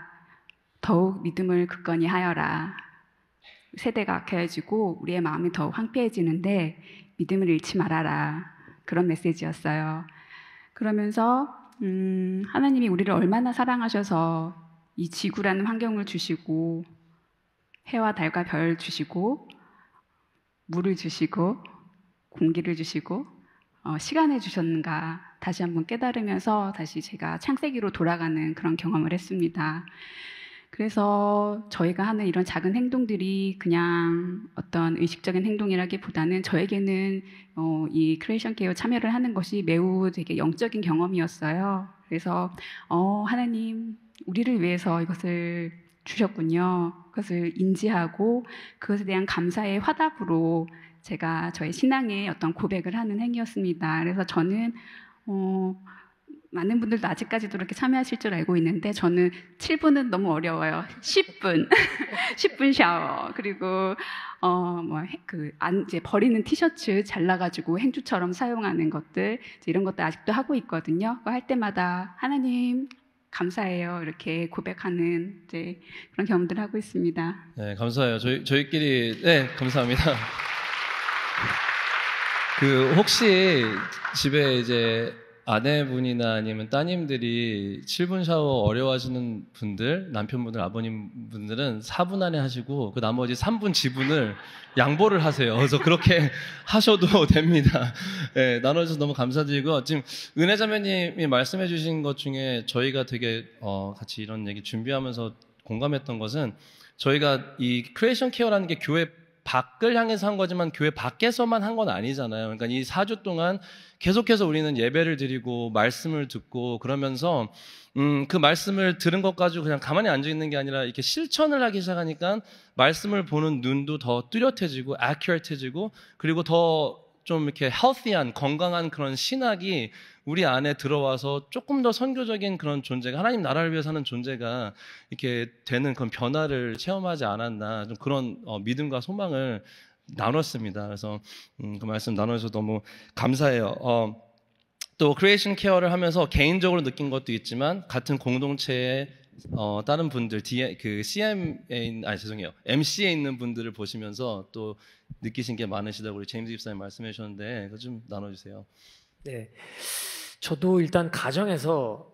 더욱 믿음을 굳건히 하여라. 세대가 악해지고 우리의 마음이 더욱 황폐해지는데 믿음을 잃지 말아라. 그런 메시지였어요. 그러면서 하나님이 우리를 얼마나 사랑하셔서 이 지구라는 환경을 주시고 해와 달과 별 주시고 물을 주시고 공기를 주시고 시간을 주셨는가 다시 한번 깨달으면서 다시 제가 창세기로 돌아가는 그런 경험을 했습니다. 그래서 저희가 하는 이런 작은 행동들이 그냥 어떤 의식적인 행동이라기보다는 저에게는 이 크리에이션 케어 참여를 하는 것이 매우 되게 영적인 경험이었어요. 그래서 하나님 우리를 위해서 이것을 주셨군요. 그것을 인지하고 그것에 대한 감사의 화답으로 제가 저의 신앙의 어떤 고백을 하는 행위였습니다. 그래서 저는 많은 분들도 아직까지도 이렇게 참여하실 줄 알고 있는데 저는 7분은 너무 어려워요. 10분 10분 샤워 그리고 이제 버리는 티셔츠 잘라가지고 행주처럼 사용하는 것들 이런 것도 아직도 하고 있거든요. 그거 할 때마다 하나님 감사해요 이렇게 고백하는 이제 그런 경험들을 하고 있습니다. 네, 감사해요. 저희끼리 네 감사합니다. 혹시 집에 이제 아내분이나 아니면 따님들이 7분 샤워 어려워하시는 분들, 남편분들, 아버님분들은 4분 안에 하시고 그 나머지 3분 지분을 양보를 하세요. 그래서 그렇게 하셔도 됩니다. 네, 나눠주셔서 너무 감사드리고 지금 은혜 자매님이 말씀해 주신 것 중에 저희가 되게 같이 이런 얘기 준비하면서 공감했던 것은 저희가 이 크리에이션 케어라는 게 교회 밖을 향해서 한 거지만 교회 밖에서만 한 건 아니잖아요. 그러니까 이 4주 동안 계속해서 우리는 예배를 드리고 말씀을 듣고 그러면서 그 말씀을 들은 것 가지고 그냥 가만히 앉아 있는 게 아니라 이렇게 실천을 하기 시작하니까 말씀을 보는 눈도 더 뚜렷해지고 accurate해지고 그리고 더 좀 이렇게 healthy한 건강한 그런 신학이 우리 안에 들어와서 조금 더 선교적인 그런 존재가 하나님 나라를 위해서 하는 존재가 이렇게 되는 그런 변화를 체험하지 않았나 좀 그런 믿음과 소망을 나눴습니다. 그래서 그 말씀 나눠줘서 너무 감사해요. 또 크리에이션 케어를 하면서 개인적으로 느낀 것도 있지만 같은 공동체에 다른 분들 MC에 있는 분들을 보시면서 또 느끼신 게 많으시다고 우리 제임스 집사님 말씀해 주셨는데 그거 좀 나눠주세요. 네, 저도 일단 가정에서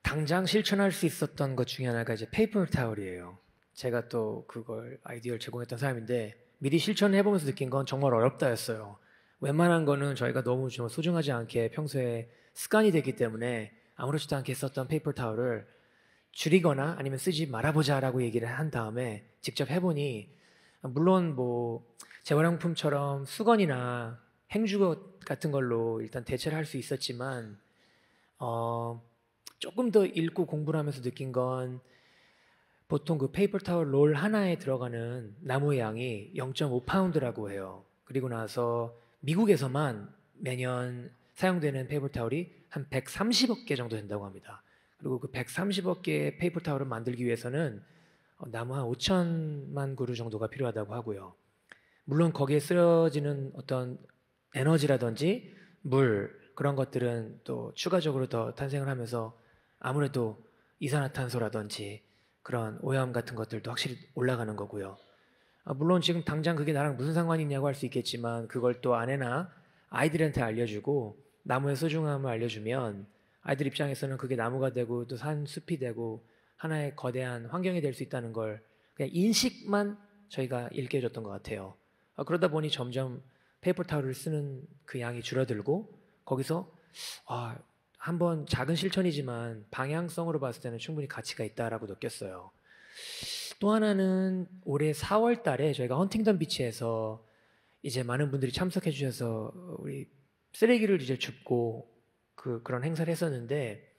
당장 실천할 수 있었던 것 중에 하나가 이제 페이퍼 타월이에요. 제가 또 그걸 아이디어를 제공했던 사람인데 미리 실천해보면서 느낀 건 정말 어렵다였어요. 웬만한 거는 저희가 너무 좀 소중하지 않게 평소에 습관이 됐기 때문에 아무렇지도 않게 썼던 페이퍼 타월을 줄이거나 아니면 쓰지 말아보자라고 얘기를 한 다음에 직접 해보니 물론 뭐 재활용품처럼 수건이나 행주걱 같은 걸로 일단 대체를 할 수 있었지만 조금 더 읽고 공부를 하면서 느낀 건 보통 그 페이퍼 타월 롤 하나에 들어가는 나무의 양이 0.5파운드라고 해요. 그리고 나서 미국에서만 매년 사용되는 페이퍼 타월이 한 130억 개 정도 된다고 합니다. 그리고 그 130억 개의 페이퍼 타월을 만들기 위해서는 나무 한 5천만 그루 정도가 필요하다고 하고요. 물론 거기에 쓰여지는 어떤 에너지라든지 물 그런 것들은 또 추가적으로 더 탄생을 하면서 아무래도 이산화탄소라든지 그런 오염 같은 것들도 확실히 올라가는 거고요. 물론 지금 당장 그게 나랑 무슨 상관이 있냐고 할 수 있겠지만 그걸 또 아내나 아이들한테 알려주고 나무의 소중함을 알려주면 아이들 입장에서는 그게 나무가 되고 또 산 숲이 되고 하나의 거대한 환경이 될 수 있다는 걸 그냥 인식만 저희가 일깨워줬던 것 같아요. 그러다 보니 점점 페이퍼 타월을 쓰는 그 양이 줄어들고 거기서 한번 작은 실천이지만 방향성으로 봤을 때는 충분히 가치가 있다라고 느꼈어요. 또 하나는 올해 4월 달에 저희가 헌팅턴 비치에서 이제 많은 분들이 참석해 주셔서 우리 쓰레기를 이제 줍고 그런 행사를 했었는데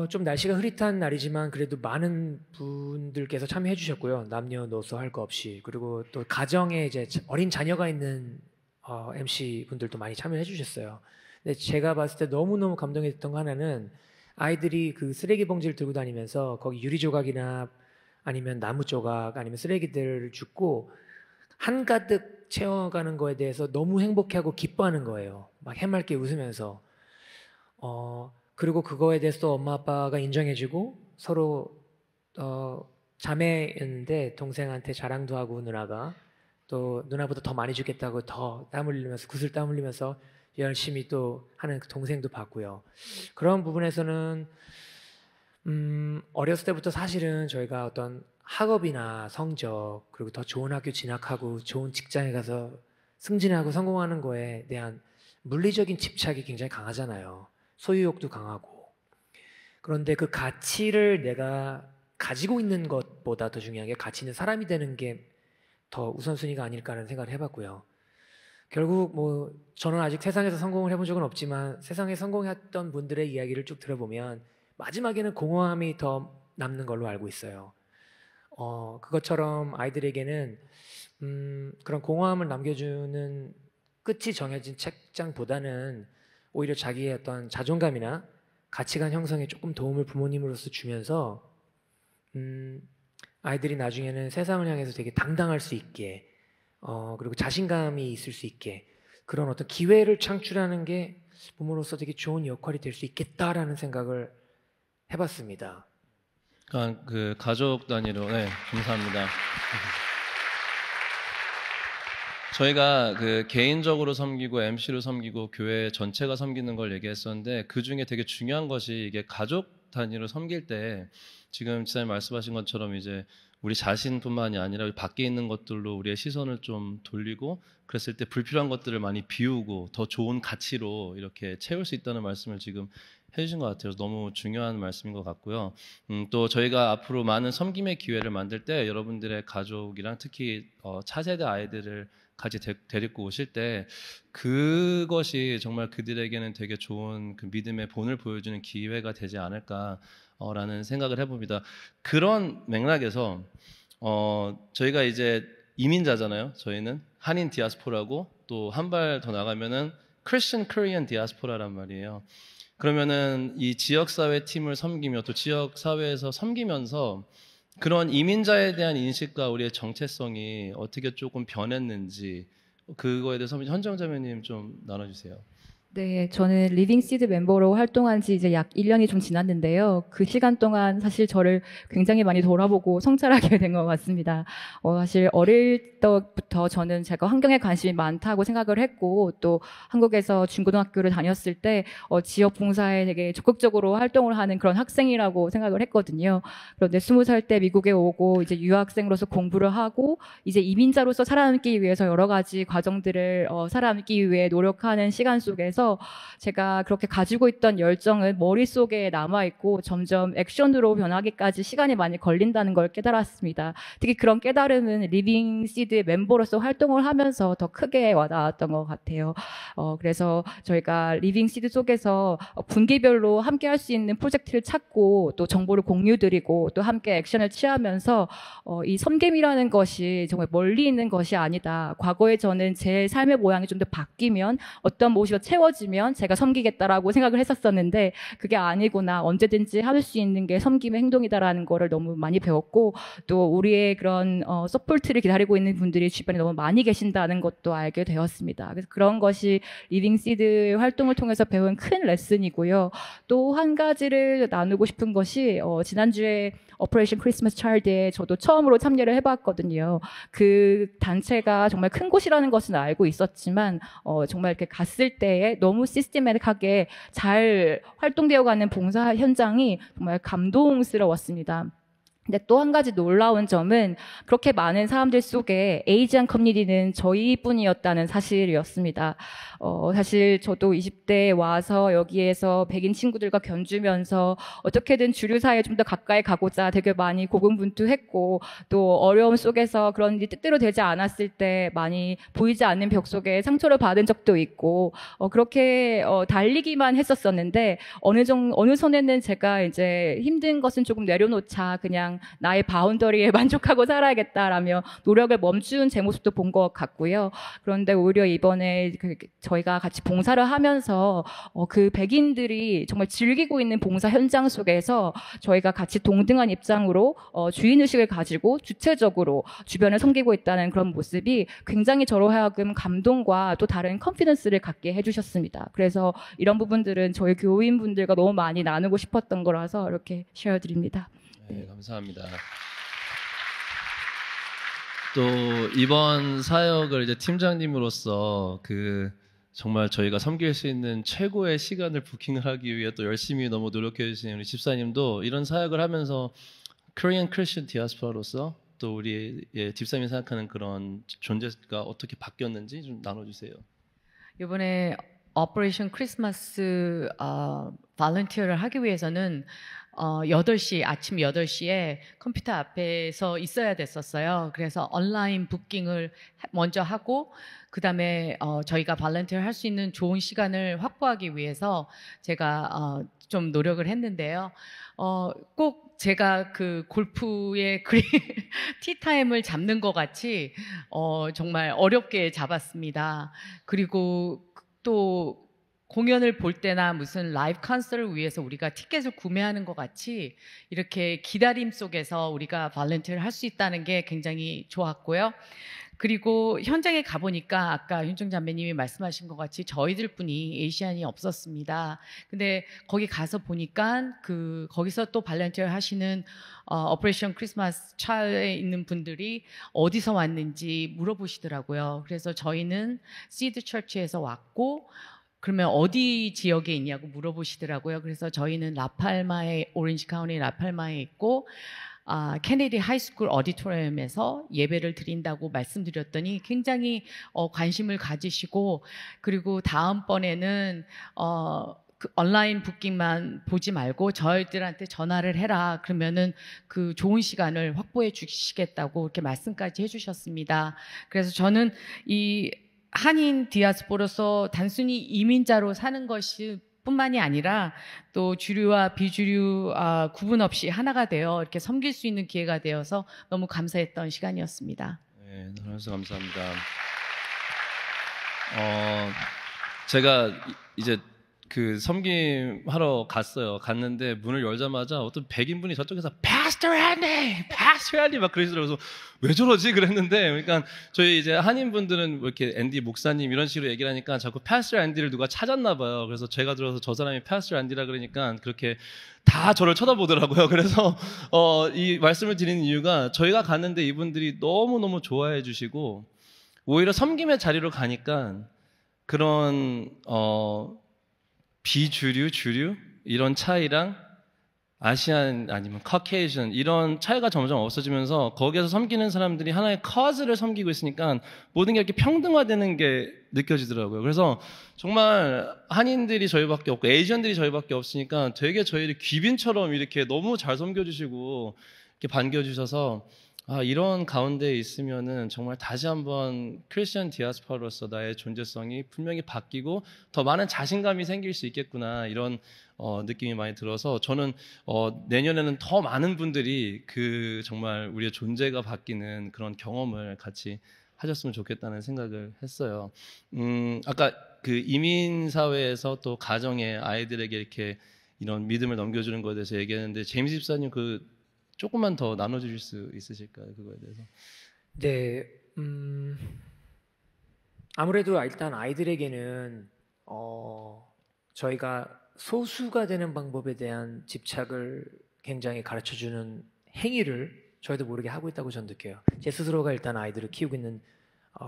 좀 날씨가 흐릿한 날이지만 그래도 많은 분들께서 참여해 주셨고요. 남녀노소 할 거 없이. 그리고 또 가정에 이제 어린 자녀가 있는 MC 분들도 많이 참여해 주셨어요. 근데 제가 봤을 때 너무너무 감동했던 거 하나는 아이들이 그 쓰레기 봉지를 들고 다니면서 거기 유리 조각이나 아니면 나무 조각 아니면 쓰레기들을 줍고 한가득 채워가는 거에 대해서 너무 행복해하고 기뻐하는 거예요. 막 해맑게 웃으면서. 그리고 그거에 대해서 또 엄마 아빠가 인정해주고 서로 자매였는데 동생한테 자랑도 하고 누나가 또 누나보다 더 많이 주겠다고 더 땀 흘리면서 구슬땀 흘리면서 열심히 또 하는 그 동생도 봤고요. 그런 부분에서는 어렸을 때부터 사실은 저희가 어떤 학업이나 성적 그리고 더 좋은 학교 진학하고 좋은 직장에 가서 승진하고 성공하는 거에 대한 물리적인 집착이 굉장히 강하잖아요. 소유욕도 강하고. 그런데 그 가치를 내가 가지고 있는 것보다 더 중요한 게 가치 있는 사람이 되는 게 더 우선순위가 아닐까라는 생각을 해봤고요. 결국 뭐 저는 아직 세상에서 성공을 해본 적은 없지만 세상에 성공했던 분들의 이야기를 쭉 들어보면 마지막에는 공허함이 더 남는 걸로 알고 있어요. 그것처럼 아이들에게는 그런 공허함을 남겨주는 끝이 정해진 책장보다는 오히려 자기의 어떤 자존감이나 가치관 형성에 조금 도움을 부모님으로서 주면서 아이들이 나중에는 세상을 향해서 되게 당당할 수 있게 그리고 자신감이 있을 수 있게 그런 어떤 기회를 창출하는 게 부모로서 되게 좋은 역할이 될 수 있겠다라는 생각을 해봤습니다. 그러니까 그 가족 단위로 감사합니다. 저희가 그 개인적으로 섬기고 MC로 섬기고 교회 전체가 섬기는 걸 얘기했었는데 그 중에 되게 중요한 것이 이게 가족 단위로 섬길 때 지금 지사님 말씀하신 것처럼 이제 우리 자신뿐만이 아니라 밖에 있는 것들로 우리의 시선을 좀 돌리고 그랬을 때 불필요한 것들을 많이 비우고 더 좋은 가치로 이렇게 채울 수 있다는 말씀을 지금 해주신 것 같아요. 너무 중요한 말씀인 것 같고요. 또 저희가 앞으로 많은 섬김의 기회를 만들 때 여러분들의 가족이랑 특히 차세대 아이들을 같이 데리고 오실 때 그것이 정말 그들에게는 되게 좋은 그 믿음의 본을 보여주는 기회가 되지 않을까라는 생각을 해봅니다. 그런 맥락에서 저희가 이제 이민자잖아요. 저희는 한인 디아스포라고 또 한 발 더 나가면은 크리스천 코리안 디아스포라란 말이에요. 그러면은 이 지역사회 팀을 섬기며 또 지역사회에서 섬기면서 그런 이민자에 대한 인식과 우리의 정체성이 어떻게 조금 변했는지 그거에 대해서 현정 자매님 좀 나눠주세요. 네, 저는 리빙 시드 멤버로 활동한 지 이제 약 1년이 좀 지났는데요. 그 시간 동안 사실 저를 굉장히 많이 돌아보고 성찰하게 된 것 같습니다. 사실 어릴 때부터 저는 제가 환경에 관심이 많다고 생각을 했고, 또 한국에서 중고등학교를 다녔을 때 지역 봉사에 되게 적극적으로 활동을 하는 그런 학생이라고 생각을 했거든요. 그런데 20살 때 미국에 오고 이제 유학생으로서 공부를 하고 이제 이민자로서 살아남기 위해서 여러 가지 과정들을 살아남기 위해 노력하는 시간 속에서 제가 그렇게 가지고 있던 열정은 머릿속에 남아있고 점점 액션으로 변하기까지 시간이 많이 걸린다는 걸 깨달았습니다. 특히 그런 깨달음은 리빙 시드의 멤버로서 활동을 하면서 더 크게 와닿았던 것 같아요. 그래서 저희가 리빙 시드 속에서 분기별로 함께 할 수 있는 프로젝트를 찾고 또 정보를 공유드리고 또 함께 액션을 취하면서 이 섬김이라는 것이 정말 멀리 있는 것이 아니다. 과거에 저는 제 삶의 모양이 좀 더 바뀌면 어떤 무엇이 채워지면 제가 섬기겠다라고 생각을 했었었는데 그게 아니구나. 언제든지 할 수 있는 게 섬김의 행동이다라는 거를 너무 많이 배웠고 또 우리의 그런 서포트를 기다리고 있는 분들이 주변에 너무 많이 계신다는 것도 알게 되었습니다. 그래서 그런 것이 리빙 시드 활동을 통해서 배운 큰 레슨이고요. 또 한 가지를 나누고 싶은 것이 지난주에 오퍼레이션 크리스마스 차일드에 저도 처음으로 참여를 해봤거든요. 그 단체가 정말 큰 곳이라는 것은 알고 있었지만 정말 이렇게 갔을 때에 너무 시스테마틱하게 잘 활동되어가는 봉사 현장이 정말 감동스러웠습니다. 근데 또 한 가지 놀라운 점은 그렇게 많은 사람들 속에 에이지안 커뮤니티는 저희뿐이었다는 사실이었습니다. 사실 저도 20대에 와서 여기에서 백인 친구들과 견주면서 어떻게든 주류 사회에 좀 더 가까이 가고자 되게 많이 고군분투했고 또 어려움 속에서 그런 일이 뜻대로 되지 않았을 때 많이 보이지 않는 벽 속에 상처를 받은 적도 있고 그렇게 달리기만 했었었는데 어느 선에는 제가 이제 힘든 것은 조금 내려놓자 그냥 나의 바운더리에 만족하고 살아야겠다라며 노력을 멈춘 제 모습도 본 것 같고요. 그런데 오히려 이번에 저희가 같이 봉사를 하면서 그 백인들이 정말 즐기고 있는 봉사 현장 속에서 저희가 같이 동등한 입장으로 주인의식을 가지고 주체적으로 주변을 섬기고 있다는 그런 모습이 굉장히 저로 하여금 감동과 또 다른 컨피던스를 갖게 해주셨습니다. 그래서 이런 부분들은 저희 교인분들과 너무 많이 나누고 싶었던 거라서 이렇게 쉐어드립니다. 네, 감사합니다. 또 이번 사역을 이제 팀장님으로서 정말 저희가 섬길 수 있는 최고의 시간을 부킹을 하기 위해 또 열심히 너무 노력해 주신 우리 집사님도 이런 사역을 하면서 Korean Christian 디아스포라로서 또 우리 집사님이 생각하는 그런 존재가 어떻게 바뀌었는지 좀 나눠주세요. 이번에 오퍼레이션 크리스마스 발런티어를 하기 위해서는 8시, 아침 8시에 컴퓨터 앞에서 있어야 됐었어요. 그래서 온라인 부킹을 먼저 하고 그다음에 저희가 발런티어를 할 수 있는 좋은 시간을 확보하기 위해서 제가 좀 노력을 했는데요. 꼭 제가 그 골프의 티타임을 잡는 것 같이 정말 어렵게 잡았습니다. 그리고 또 공연을 볼 때나 무슨 라이브 콘서트를 위해서 우리가 티켓을 구매하는 것 같이 이렇게 기다림 속에서 우리가 발런티어를 할 수 있다는 게 굉장히 좋았고요. 그리고 현장에 가보니까 아까 윤정 자매님이 말씀하신 것 같이 저희들뿐이 에이시안이 없었습니다. 근데 거기 가서 보니까 거기서 또 발런티어 하시는 오퍼레이션 크리스마스 차에 있는 분들이 어디서 왔는지 물어보시더라고요. 그래서 저희는 시드 처치에서 왔고 그러면 어디 지역에 있냐고 물어보시더라고요. 그래서 저희는 오렌지 카운티 라팔마에 있고 케네디 하이스쿨 오디토리움에서 예배를 드린다고 말씀드렸더니 굉장히 관심을 가지시고 그리고 다음번에는 온라인 부킹만 보지 말고 저희들한테 전화를 해라. 그러면은 그 좋은 시간을 확보해 주시겠다고 이렇게 말씀까지 해주셨습니다. 그래서 저는 이 한인 디아스포라로서 단순히 이민자로 사는 것이 뿐만이 아니라 또 주류와 비주류 구분 없이 하나가 되어 이렇게 섬길 수 있는 기회가 되어서 너무 감사했던 시간이었습니다. 네, 너무 감사합니다. 제가 이제 그 섬김하러 갔는데 문을 열자마자 어떤 백인분이 저쪽에서 Pastor Andy, Pastor Andy 막 그러시더라고요. 그래서 왜 저러지? 그랬는데, 그러니까 저희 이제 한인분들은 뭐 이렇게 앤디 목사님 이런 식으로 얘기를 하니까 자꾸 Pastor Andy를 누가 찾았나 봐요. 그래서 제가 들어서 저 사람이 Pastor Andy라 그러니까 그렇게 다 저를 쳐다보더라고요. 그래서 이 말씀을 드리는 이유가 저희가 갔는데 이분들이 너무너무 좋아해 주시고 오히려 섬김의 자리로 가니까 그런 비주류, 주류 이런 차이랑 아시안 아니면 카케이션 이런 차이가 점점 없어지면서 거기에서 섬기는 사람들이 하나의 카즈를 섬기고 있으니까 모든 게 이렇게 평등화되는 게 느껴지더라고요. 그래서 정말 한인들이 저희밖에 없고 에이전들이 저희밖에 없으니까 되게 저희를 귀빈처럼 이렇게 너무 잘 섬겨주시고 이렇게 반겨주셔서 이런 가운데에 있으면은 정말 다시 한번 크리스천 디아스포라로서 나의 존재성이 분명히 바뀌고 더 많은 자신감이 생길 수 있겠구나 이런 느낌이 많이 들어서 저는 내년에는 더 많은 분들이 그 정말 우리의 존재가 바뀌는 그런 경험을 같이 하셨으면 좋겠다는 생각을 했어요. 아까 그 이민 사회에서 또 가정의 아이들에게 이렇게 이런 믿음을 넘겨주는 것에 대해서 얘기했는데 제임스 집사님 그 조금만 더 나눠주실 수 있으실까요? 그거에 대해서. 네, 아무래도 일단 아이들에게는 저희가 소수가 되는 방법에 대한 집착을 굉장히 가르쳐주는 행위를 저희도 모르게 하고 있다고 저는 느껴요. 제 스스로가 일단 아이들을 키우고 있는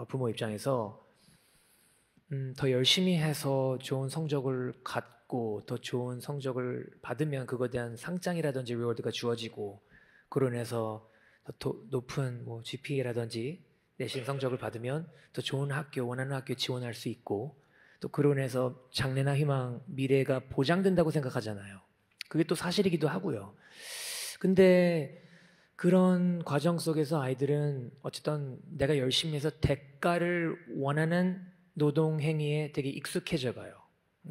부모 입장에서 더 열심히 해서 좋은 성적을 갖고 더 좋은 성적을 받으면 그거에 대한 상장이라든지 리워드가 주어지고 그로 인해서 더 높은 뭐 GPA라든지 내신 성적을 받으면 더 좋은 학교, 원하는 학교에 지원할 수 있고 또 그로 인해서 장래나 희망, 미래가 보장된다고 생각하잖아요. 그게 또 사실이기도 하고요. 근데 그런 과정 속에서 아이들은 어쨌든 내가 열심히 해서 대가를 원하는 노동 행위에 되게 익숙해져 가요.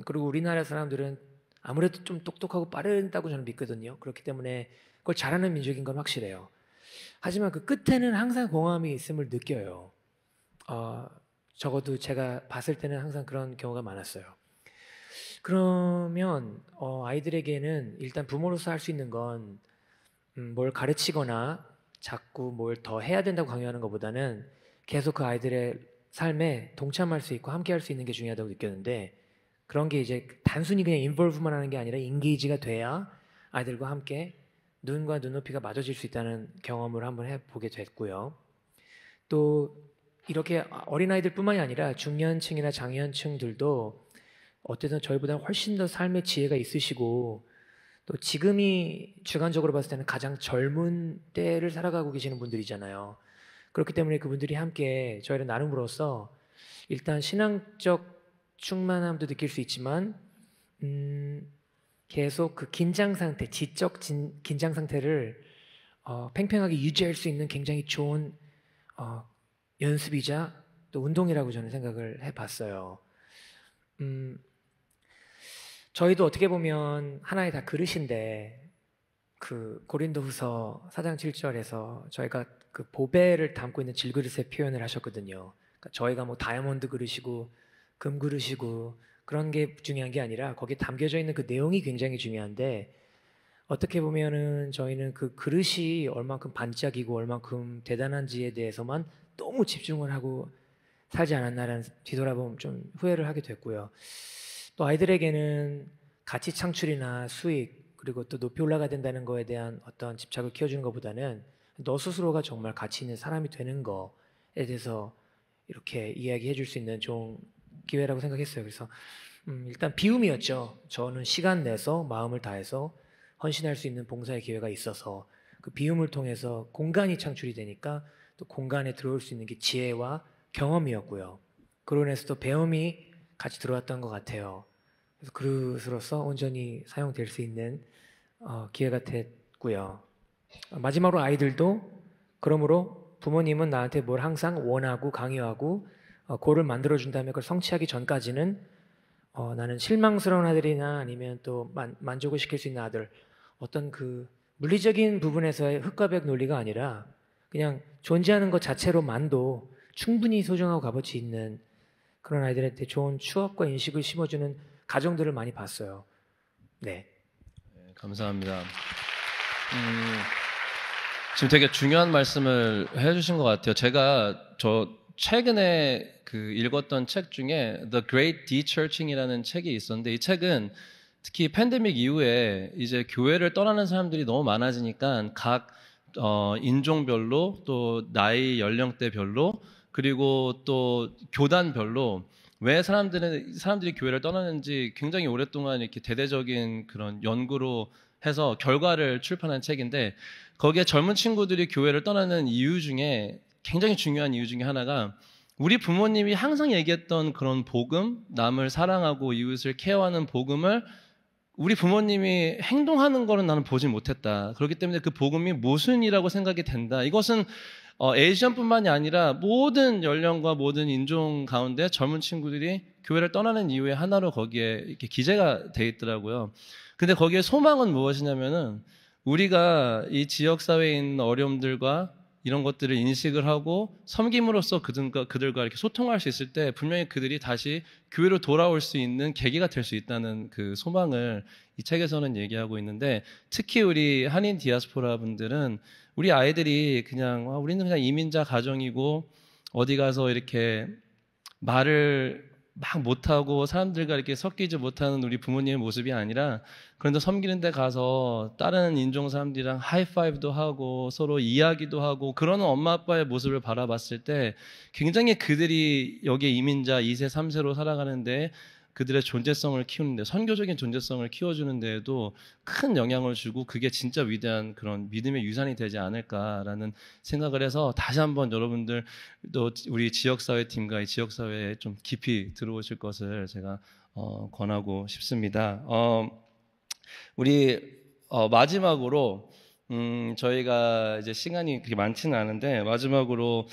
그리고 우리나라 사람들은 아무래도 좀 똑똑하고 빠르다고 저는 믿거든요. 그렇기 때문에 그걸 잘하는 민족인 건 확실해요. 하지만 그 끝에는 항상 공허함이 있음을 느껴요. 적어도 제가 봤을 때는 항상 그런 경우가 많았어요. 그러면 아이들에게는 일단 부모로서 할 수 있는 건 뭘 가르치거나 자꾸 뭘 더 해야 된다고 강요하는 것보다는 계속 그 아이들의 삶에 동참할 수 있고 함께 할 수 있는 게 중요하다고 느꼈는데 그런 게 이제 단순히 그냥 인볼브만 하는 게 아니라 인게이지가 돼야 아이들과 함께 눈과 눈높이가 맞아질 수 있다는 경험을 한번 해보게 됐고요. 또 이렇게 어린아이들 뿐만이 아니라 중년층이나 장년층들도 어쨌든 저희보다 훨씬 더 삶의 지혜가 있으시고 또 지금이 주관적으로 봤을 때는 가장 젊은 때를 살아가고 계시는 분들이잖아요. 그렇기 때문에 그분들이 함께 저희를 나눔으로써 일단 신앙적 충만함도 느낄 수 있지만 계속 그 긴장 상태, 지적 긴장 상태를 팽팽하게 유지할 수 있는 굉장히 좋은 연습이자 또 운동이라고 저는 생각을 해봤어요. 저희도 어떻게 보면 하나의 다 그릇인데 그 고린도후서 4장 7절에서 저희가 그 보배를 담고 있는 질그릇의 표현을 하셨거든요. 그러니까 저희가 뭐 다이아몬드 그릇이고 금 그릇이고 그런 게 중요한 게 아니라 거기에 담겨져 있는 그 내용이 굉장히 중요한데 어떻게 보면은 저희는 그 그릇이 얼만큼 반짝이고 얼만큼 대단한지에 대해서만 너무 집중을 하고 살지 않았나라는 뒤돌아보면 좀 후회를 하게 됐고요. 또 아이들에게는 가치 창출이나 수익 그리고 또 높이 올라가야 된다는 거에 대한 어떤 집착을 키워주는 것보다는 너 스스로가 정말 가치 있는 사람이 되는 거에 대해서 이렇게 이야기해 줄 수 있는 좋은 기회라고 생각했어요. 그래서 일단 비움이었죠. 저는 시간 내서 마음을 다해서 헌신할 수 있는 봉사의 기회가 있어서 그 비움을 통해서 공간이 창출이 되니까 또 공간에 들어올 수 있는 게 지혜와 경험이었고요. 그로 인해서 또 배움이 같이 들어왔던 것 같아요. 그래서 그릇으로서 온전히 사용될 수 있는 기회가 됐고요. 마지막으로 아이들도 그러므로 부모님은 나한테 뭘 항상 원하고 강요하고 고를 만들어준다면 그걸 성취하기 전까지는 나는 실망스러운 아들이나 아니면 또 만족을 시킬 수 있는 아들 어떤 그 물리적인 부분에서의 흙과백 논리가 아니라 그냥 존재하는 것 자체로만도 충분히 소중하고 값어치 있는 그런 아이들한테 좋은 추억과 인식을 심어주는 가정들을 많이 봤어요. 네. 네, 감사합니다. 지금 되게 중요한 말씀을 해주신 것 같아요. 제가 최근에 읽었던 책 중에 The Great De-Churching이라는 책이 있었는데 이 책은 특히 팬데믹 이후에 이제 교회를 떠나는 사람들이 너무 많아지니까 각 인종별로 또 나이 연령대별로 그리고 또 교단별로 왜 사람들이 교회를 떠나는지 굉장히 오랫동안 이렇게 대대적인 그런 연구로 해서 결과를 출판한 책인데 거기에 젊은 친구들이 교회를 떠나는 이유 중에 굉장히 중요한 이유 중에 하나가 우리 부모님이 항상 얘기했던 그런 복음, 남을 사랑하고 이웃을 케어하는 복음을 우리 부모님이 행동하는 거는 나는 보지 못했다. 그렇기 때문에 그 복음이 모순이라고 생각이 된다. 이것은 에이시안뿐만이 아니라 모든 연령과 모든 인종 가운데 젊은 친구들이 교회를 떠나는 이유의 하나로 거기에 이렇게 기재가 돼 있더라고요. 근데 거기에 소망은 무엇이냐면은 우리가 이 지역사회에 있는 어려움들과 이런 것들을 인식을 하고 섬김으로써 그들과 이렇게 소통할 수 있을 때 분명히 그들이 다시 교회로 돌아올 수 있는 계기가 될 수 있다는 그 소망을 이 책에서는 얘기하고 있는데 특히 우리 한인 디아스포라 분들은 우리 아이들이 우리는 그냥 이민자 가정이고 어디 가서 이렇게 말을 막 못하고 사람들과 이렇게 섞이지 못하는 우리 부모님의 모습이 아니라 그런데 섬기는 데 가서 다른 인종 사람들이랑 하이파이브도 하고 서로 이야기도 하고 그러는 엄마 아빠의 모습을 바라봤을 때 굉장히 그들이 여기에 이민자 2세 3세로 살아가는데 그들의 존재성을 키우는데 선교적인 존재성을 키워주는 데에도 큰 영향을 주고 그게 진짜 위대한 그런 믿음의 유산이 되지 않을까라는 생각을 해서 다시 한번 여러분들 또 우리 지역사회 팀과 이 지역사회에 좀 깊이 들어오실 것을 제가 권하고 싶습니다. 우리 마지막으로 저희가 이제 시간이 그렇게 많지는 않은데 마지막으로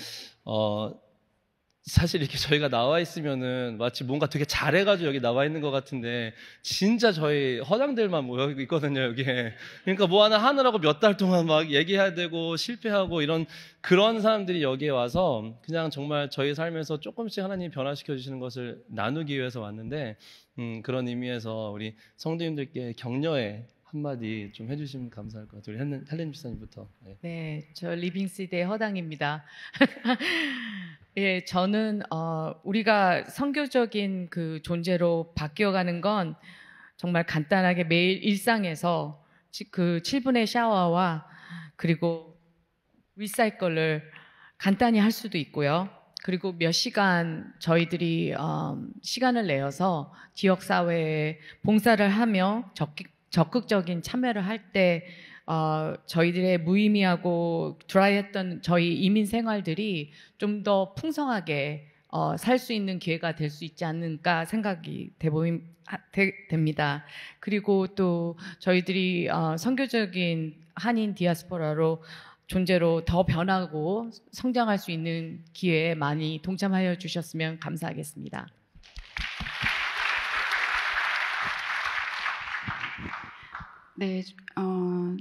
사실 이렇게 저희가 나와 있으면은 마치 뭔가 되게 잘해가지고 여기 나와 있는 것 같은데 진짜 저희 허당들만 모여 있거든요 여기에. 그러니까 뭐 하나 하느라고 몇 달 동안 막 얘기해야 되고 실패하고 그런 사람들이 여기에 와서 그냥 정말 저희 삶에서 조금씩 하나님 변화시켜 주시는 것을 나누기 위해서 왔는데 그런 의미에서 우리 성도님들께 격려의 한마디 좀 해주시면 감사할 것 같아요. 우리 헬렌 집사님부터. 네, 저 리빙시대의 허당입니다. 예, 저는 우리가 선교적인 그 존재로 바뀌어가는 건 정말 간단하게 매일 일상에서 그 7분의 샤워와 그리고 리사이클을 간단히 할 수도 있고요. 그리고 몇 시간 저희들이 시간을 내어서 지역사회에 봉사를 하며 적극적인 참여를 할 때 저희들의 무의미하고 드라이했던 저희 이민 생활들이 좀 더 풍성하게 살 수 있는 기회가 될 수 있지 않을까 생각이 됩니다. 그리고 또 저희들이 선교적인 한인 디아스포라로 존재로 더 변하고 성장할 수 있는 기회에 많이 동참하여 주셨으면 감사하겠습니다. 네,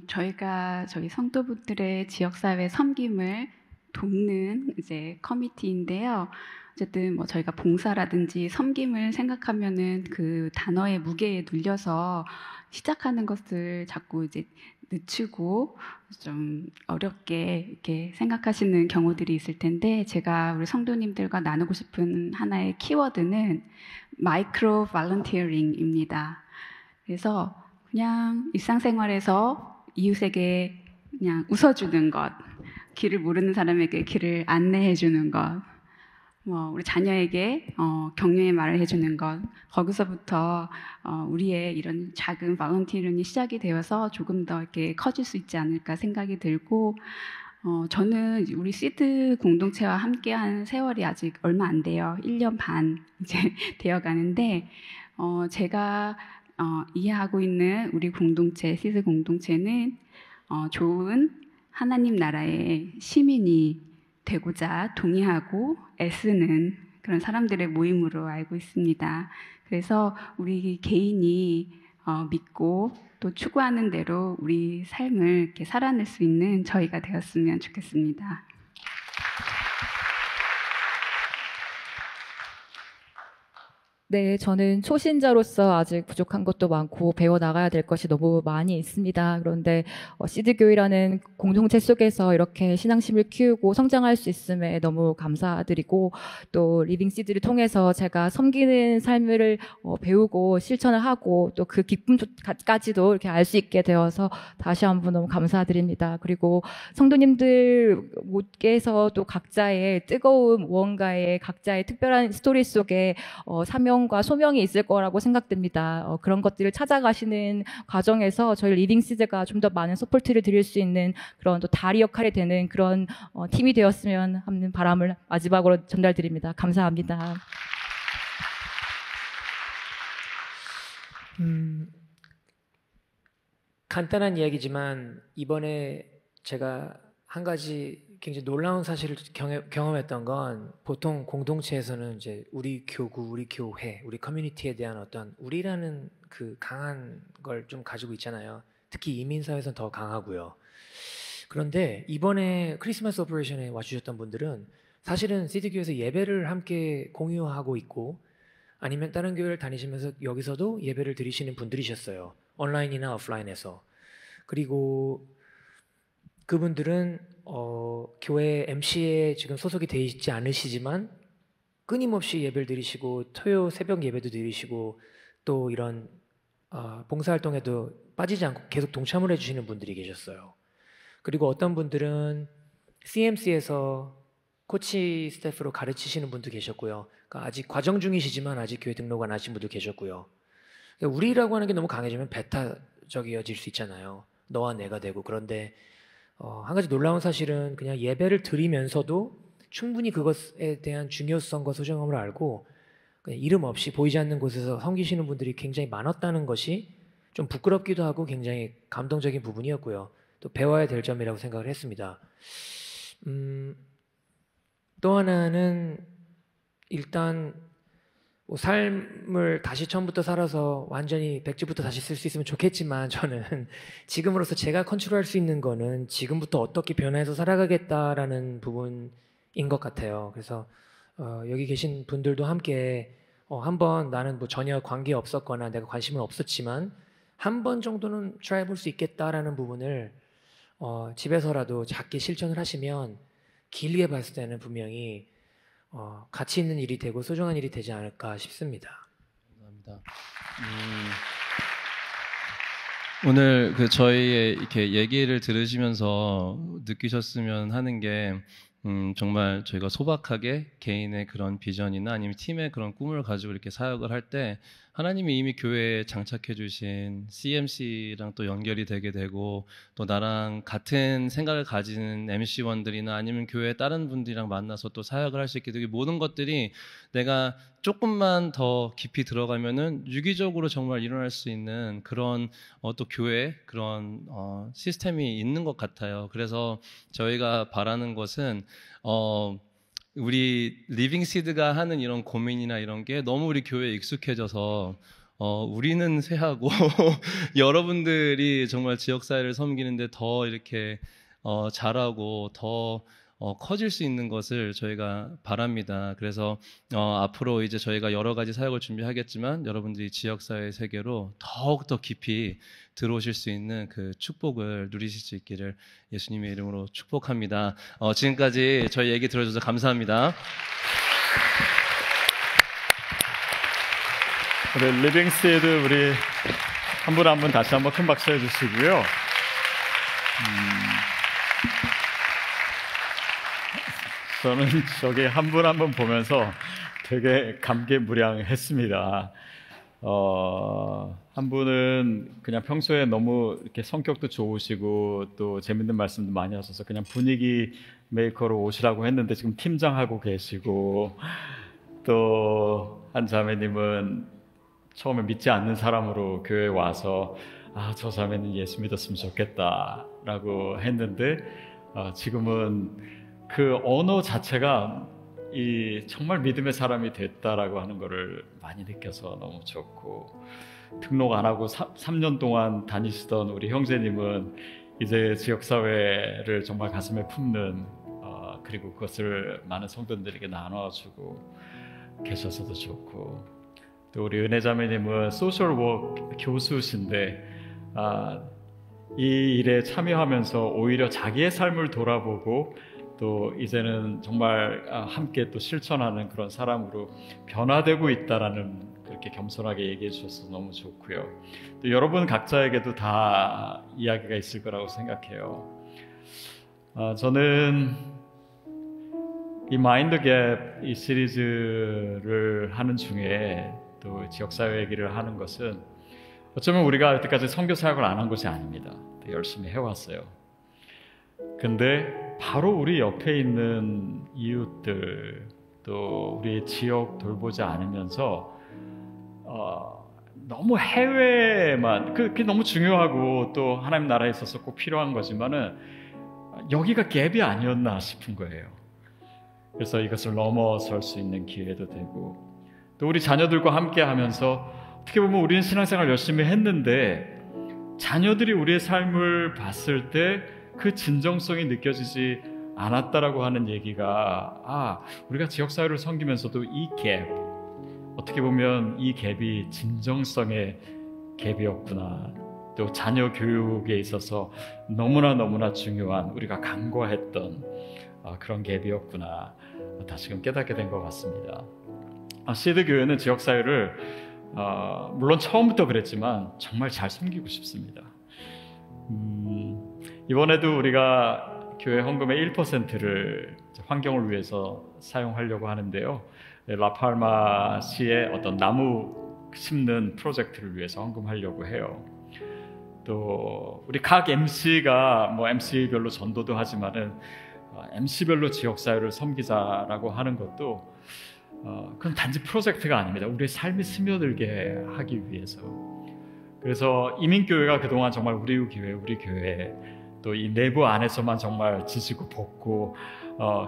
저희가 저희 성도분들의 지역사회 섬김을 돕는 이제 커미티인데요. 어쨌든 뭐 저희가 봉사라든지 섬김을 생각하면은 그 단어의 무게에 눌려서 시작하는 것을 자꾸 이제 늦추고 좀 어렵게 이렇게 생각하시는 경우들이 있을 텐데 제가 우리 성도님들과 나누고 싶은 하나의 키워드는 마이크로 발런티어링입니다. 그래서 그냥 일상생활에서 이웃에게 그냥 웃어주는 것, 길을 모르는 사람에게 길을 안내해주는 것, 우리 자녀에게 격려의 말을 해주는 것, 거기서부터 우리의 이런 작은 발런티어링이 시작이 되어서 조금 더 이렇게 커질 수 있지 않을까 생각이 들고, 저는 우리 시드 공동체와 함께한 세월이 아직 얼마 안 돼요. 1년 반 이제 되어 가는데, 제가 이해하고 있는 우리 공동체, 시드 공동체는 좋은 하나님 나라의 시민이 되고자 동의하고 애쓰는 그런 사람들의 모임으로 알고 있습니다. 그래서 우리 개인이 믿고 또 추구하는 대로 우리 삶을 이렇게 살아낼 수 있는 저희가 되었으면 좋겠습니다. 네, 저는 초신자로서 아직 부족한 것도 많고 배워 나가야 될 것이 너무 많이 있습니다. 그런데 시드교회라는 공동체 속에서 이렇게 신앙심을 키우고 성장할 수 있음에 너무 감사드리고, 또 리빙시드를 통해서 제가 섬기는 삶을 배우고 실천을 하고 또 그 기쁨까지도 이렇게 알 수 있게 되어서 다시 한번 너무 감사드립니다. 그리고 성도님들께서 또 각자의 뜨거운 무언가의 각자의 특별한 스토리 속에 사명과 소명이 있을 거라고 생각됩니다. 그런 것들을 찾아가시는 과정에서 저희 리빙시드가 좀 더 많은 서포트를 드릴 수 있는 그런 또 다리 역할이 되는 그런 팀이 되었으면 하는 바람을 마지막으로 전달드립니다. 감사합니다. 간단한 이야기지만 이번에 제가 한 가지 굉장히 놀라운 사실을 경험했던 건, 보통 공동체에서는 이제 우리 교구, 우리 교회, 우리 커뮤니티에 대한 어떤 우리라는 그 강한 걸 좀 가지고 있잖아요. 특히 이민사회에서는 더 강하고요. 그런데 이번에 크리스마스 오퍼레이션에 와주셨던 분들은 사실은 시드교회에서 예배를 함께 공유하고 있고, 아니면 다른 교회를 다니시면서 여기서도 예배를 드리시는 분들이셨어요. 온라인이나 오프라인에서. 그리고 그분들은 교회 MC에 지금 소속이 되어 있지 않으시지만 끊임없이 예배를 드리시고 토요 새벽 예배도 드리시고 또 이런 봉사활동에도 빠지지 않고 계속 동참을 해주시는 분들이 계셨어요. 그리고 어떤 분들은 CMC에서 코치 스태프로 가르치시는 분도 계셨고요. 그러니까 아직 과정 중이시지만 아직 교회 등록 안 하신 분도 계셨고요. 그러니까 우리라고 하는 게 너무 강해지면 배타적이어질 수 있잖아요. 너와 내가 되고. 그런데 한 가지 놀라운 사실은 그냥 예배를 드리면서도 충분히 그것에 대한 중요성과 소중함을 알고 그냥 이름 없이 보이지 않는 곳에서 섬기시는 분들이 굉장히 많았다는 것이 좀 부끄럽기도 하고 굉장히 감동적인 부분이었고요. 또 배워야 될 점이라고 생각을 했습니다. 또 하나는 일단 뭐 삶을 다시 처음부터 살아서 완전히 백지부터 다시 쓸 수 있으면 좋겠지만, 저는 지금으로서 제가 컨트롤할 수 있는 거는 지금부터 어떻게 변화해서 살아가겠다라는 부분인 것 같아요. 그래서 여기 계신 분들도 함께 한번, 나는 뭐 전혀 관계 없었거나 내가 관심은 없었지만 한 번 정도는 트라이 해볼 수 있겠다라는 부분을 집에서라도 작게 실천을 하시면 길게 봤을 때는 분명히 가치 있는 일이 되고 소중한 일이 되지 않을까 싶습니다. 감사합니다. 오늘 그 저희의 이렇게 얘기를 들으시면서 느끼셨으면 하는 게, 정말 저희가 소박하게 개인의 그런 비전이나 아니면 팀의 그런 꿈을 가지고 이렇게 사역을 할 때 하나님이 이미 교회에 장착해 주신 CMC랑 또 연결이 되게 되고, 또 나랑 같은 생각을 가지는 MC원들이나 아니면 교회 다른 분들이랑 만나서 또 사역을 할 수 있게 되고, 모든 것들이 내가 조금만 더 깊이 들어가면은 유기적으로 정말 일어날 수 있는 그런 또 교회 그런 시스템이 있는 것 같아요. 그래서 저희가 바라는 것은 우리 리빙시드가 하는 이런 고민이나 이런 게 너무 우리 교회에 익숙해져서 우리는 쇠하고 여러분들이 정말 지역사회를 섬기는데 더 이렇게 잘하고 더 커질 수 있는 것을 저희가 바랍니다. 그래서 앞으로 이제 저희가 여러 가지 사역을 준비하겠지만 여러분들이 지역사회 세계로 더욱더 깊이 들어오실 수 있는 그 축복을 누리실 수 있기를 예수님의 이름으로 축복합니다. 지금까지 저희 얘기 들어줘서 감사합니다. 우리 리빙시드 우리 한 분 한 분 다시 한번 큰 박수 해주시고요. 저는 저기 한 분 한 분 보면서 되게 감개무량했습니다. 한 분은 그냥 평소에 너무 이렇게 성격도 좋으시고 또 재밌는 말씀도 많이 하셔서 그냥 분위기 메이커로 오시라고 했는데 지금 팀장하고 계시고, 또 한 자매님은 처음에 믿지 않는 사람으로 교회에 와서 저 자매는 예수 믿었으면 좋겠다라고 했는데 지금은 그 언어 자체가 정말 믿음의 사람이 됐다라고 하는 것을 많이 느껴서 너무 좋고, 등록 안 하고 3년 동안 다니시던 우리 형제님은 이제 지역사회를 정말 가슴에 품는 그리고 그것을 많은 성도들에게 나눠주고 계셔서도 좋고, 또 우리 은혜자매님은 소셜워크 교수신데 이 일에 참여하면서 오히려 자기의 삶을 돌아보고 또 이제는 정말 함께 또 실천하는 그런 사람으로 변화되고 있다라는 그렇게 겸손하게 얘기해 주셔서 너무 좋고요. 또 여러분 각자에게도 다 이야기가 있을 거라고 생각해요. 저는 이 마인드 갭 이 시리즈를 하는 중에 또 지역사회 얘기를 하는 것은 어쩌면 우리가 여태까지 선교 사역을 안 한 것이 아닙니다. 열심히 해왔어요. 근데 바로 우리 옆에 있는 이웃들 또 우리 지역 돌보지 않으면서 너무 해외만 그게 너무 중요하고 또 하나님 나라에 있어서 꼭 필요한 거지만은 여기가 갭이 아니었나 싶은 거예요. 그래서 이것을 넘어설 수 있는 기회도 되고 또 우리 자녀들과 함께 하면서 어떻게 보면 우리는 신앙생활 열심히 했는데 자녀들이 우리의 삶을 봤을 때 그 진정성이 느껴지지 않았다라고 하는 얘기가 우리가 지역사회를 섬기면서도 이 갭 어떻게 보면 이 갭이 진정성의 갭이었구나 또 자녀 교육에 있어서 너무나 중요한 우리가 간과했던 그런 갭이었구나 다시금 깨닫게 된 것 같습니다. 시드 교회는 지역사회를 물론 처음부터 그랬지만 정말 잘 섬기고 싶습니다. 이번에도 우리가 교회 헌금의 1%를 환경을 위해서 사용하려고 하는데요. 라팔마시의 어떤 나무 심는 프로젝트를 위해서 헌금하려고 해요. 또 우리 각 MC가 뭐 MC별로 전도도 하지만은 MC별로 지역사회를 섬기자라고 하는 것도 그건 단지 프로젝트가 아닙니다. 우리의 삶이 스며들게 하기 위해서. 그래서 이민교회가 그동안 정말 우리 교회 또 이 내부 안에서만 정말 지지고 볶고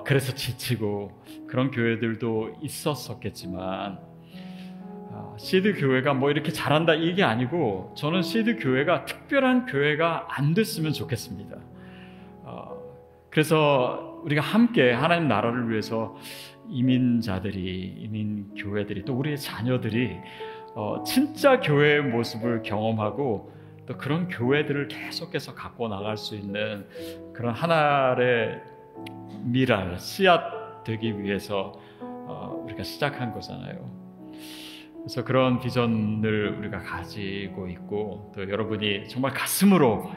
그래서 지치고 그런 교회들도 있었겠지만 시드 교회가 뭐 이렇게 잘한다 이게 아니고 저는 시드 교회가 특별한 교회가 안 됐으면 좋겠습니다. 그래서 우리가 함께 하나님 나라를 위해서 이민자들이 이민 교회들이 또 우리의 자녀들이 진짜 교회의 모습을 경험하고 또 그런 교회들을 계속해서 갖고 나갈 수 있는 그런 하나의 미랄 씨앗 되기 위해서 우리가 시작한 거잖아요. 그래서 그런 비전을 우리가 가지고 있고 또 여러분이 정말 가슴으로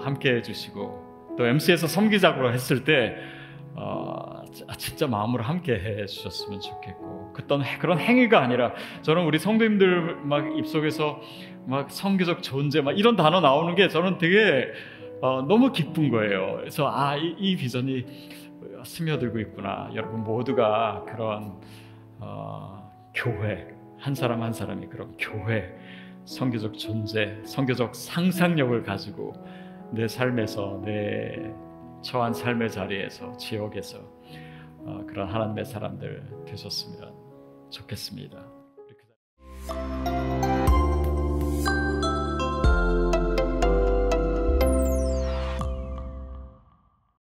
함께 해주시고 또 MC에서 섬기자고 했을 때 진짜 마음으로 함께 해주셨으면 좋겠고 그런 행위가 아니라 저는 우리 성도님들 막 입속에서 막 성교적 존재 막 이런 단어 나오는 게 저는 되게 너무 기쁜 거예요. 그래서 이 비전이 스며들고 있구나. 여러분 모두가 그런 교회 한 사람 한 사람이 그런 교회 성교적 존재, 성교적 상상력을 가지고 내 삶에서 내 처한 삶의 자리에서 지역에서 그런 하나님의 사람들 되셨으면 좋겠습니다.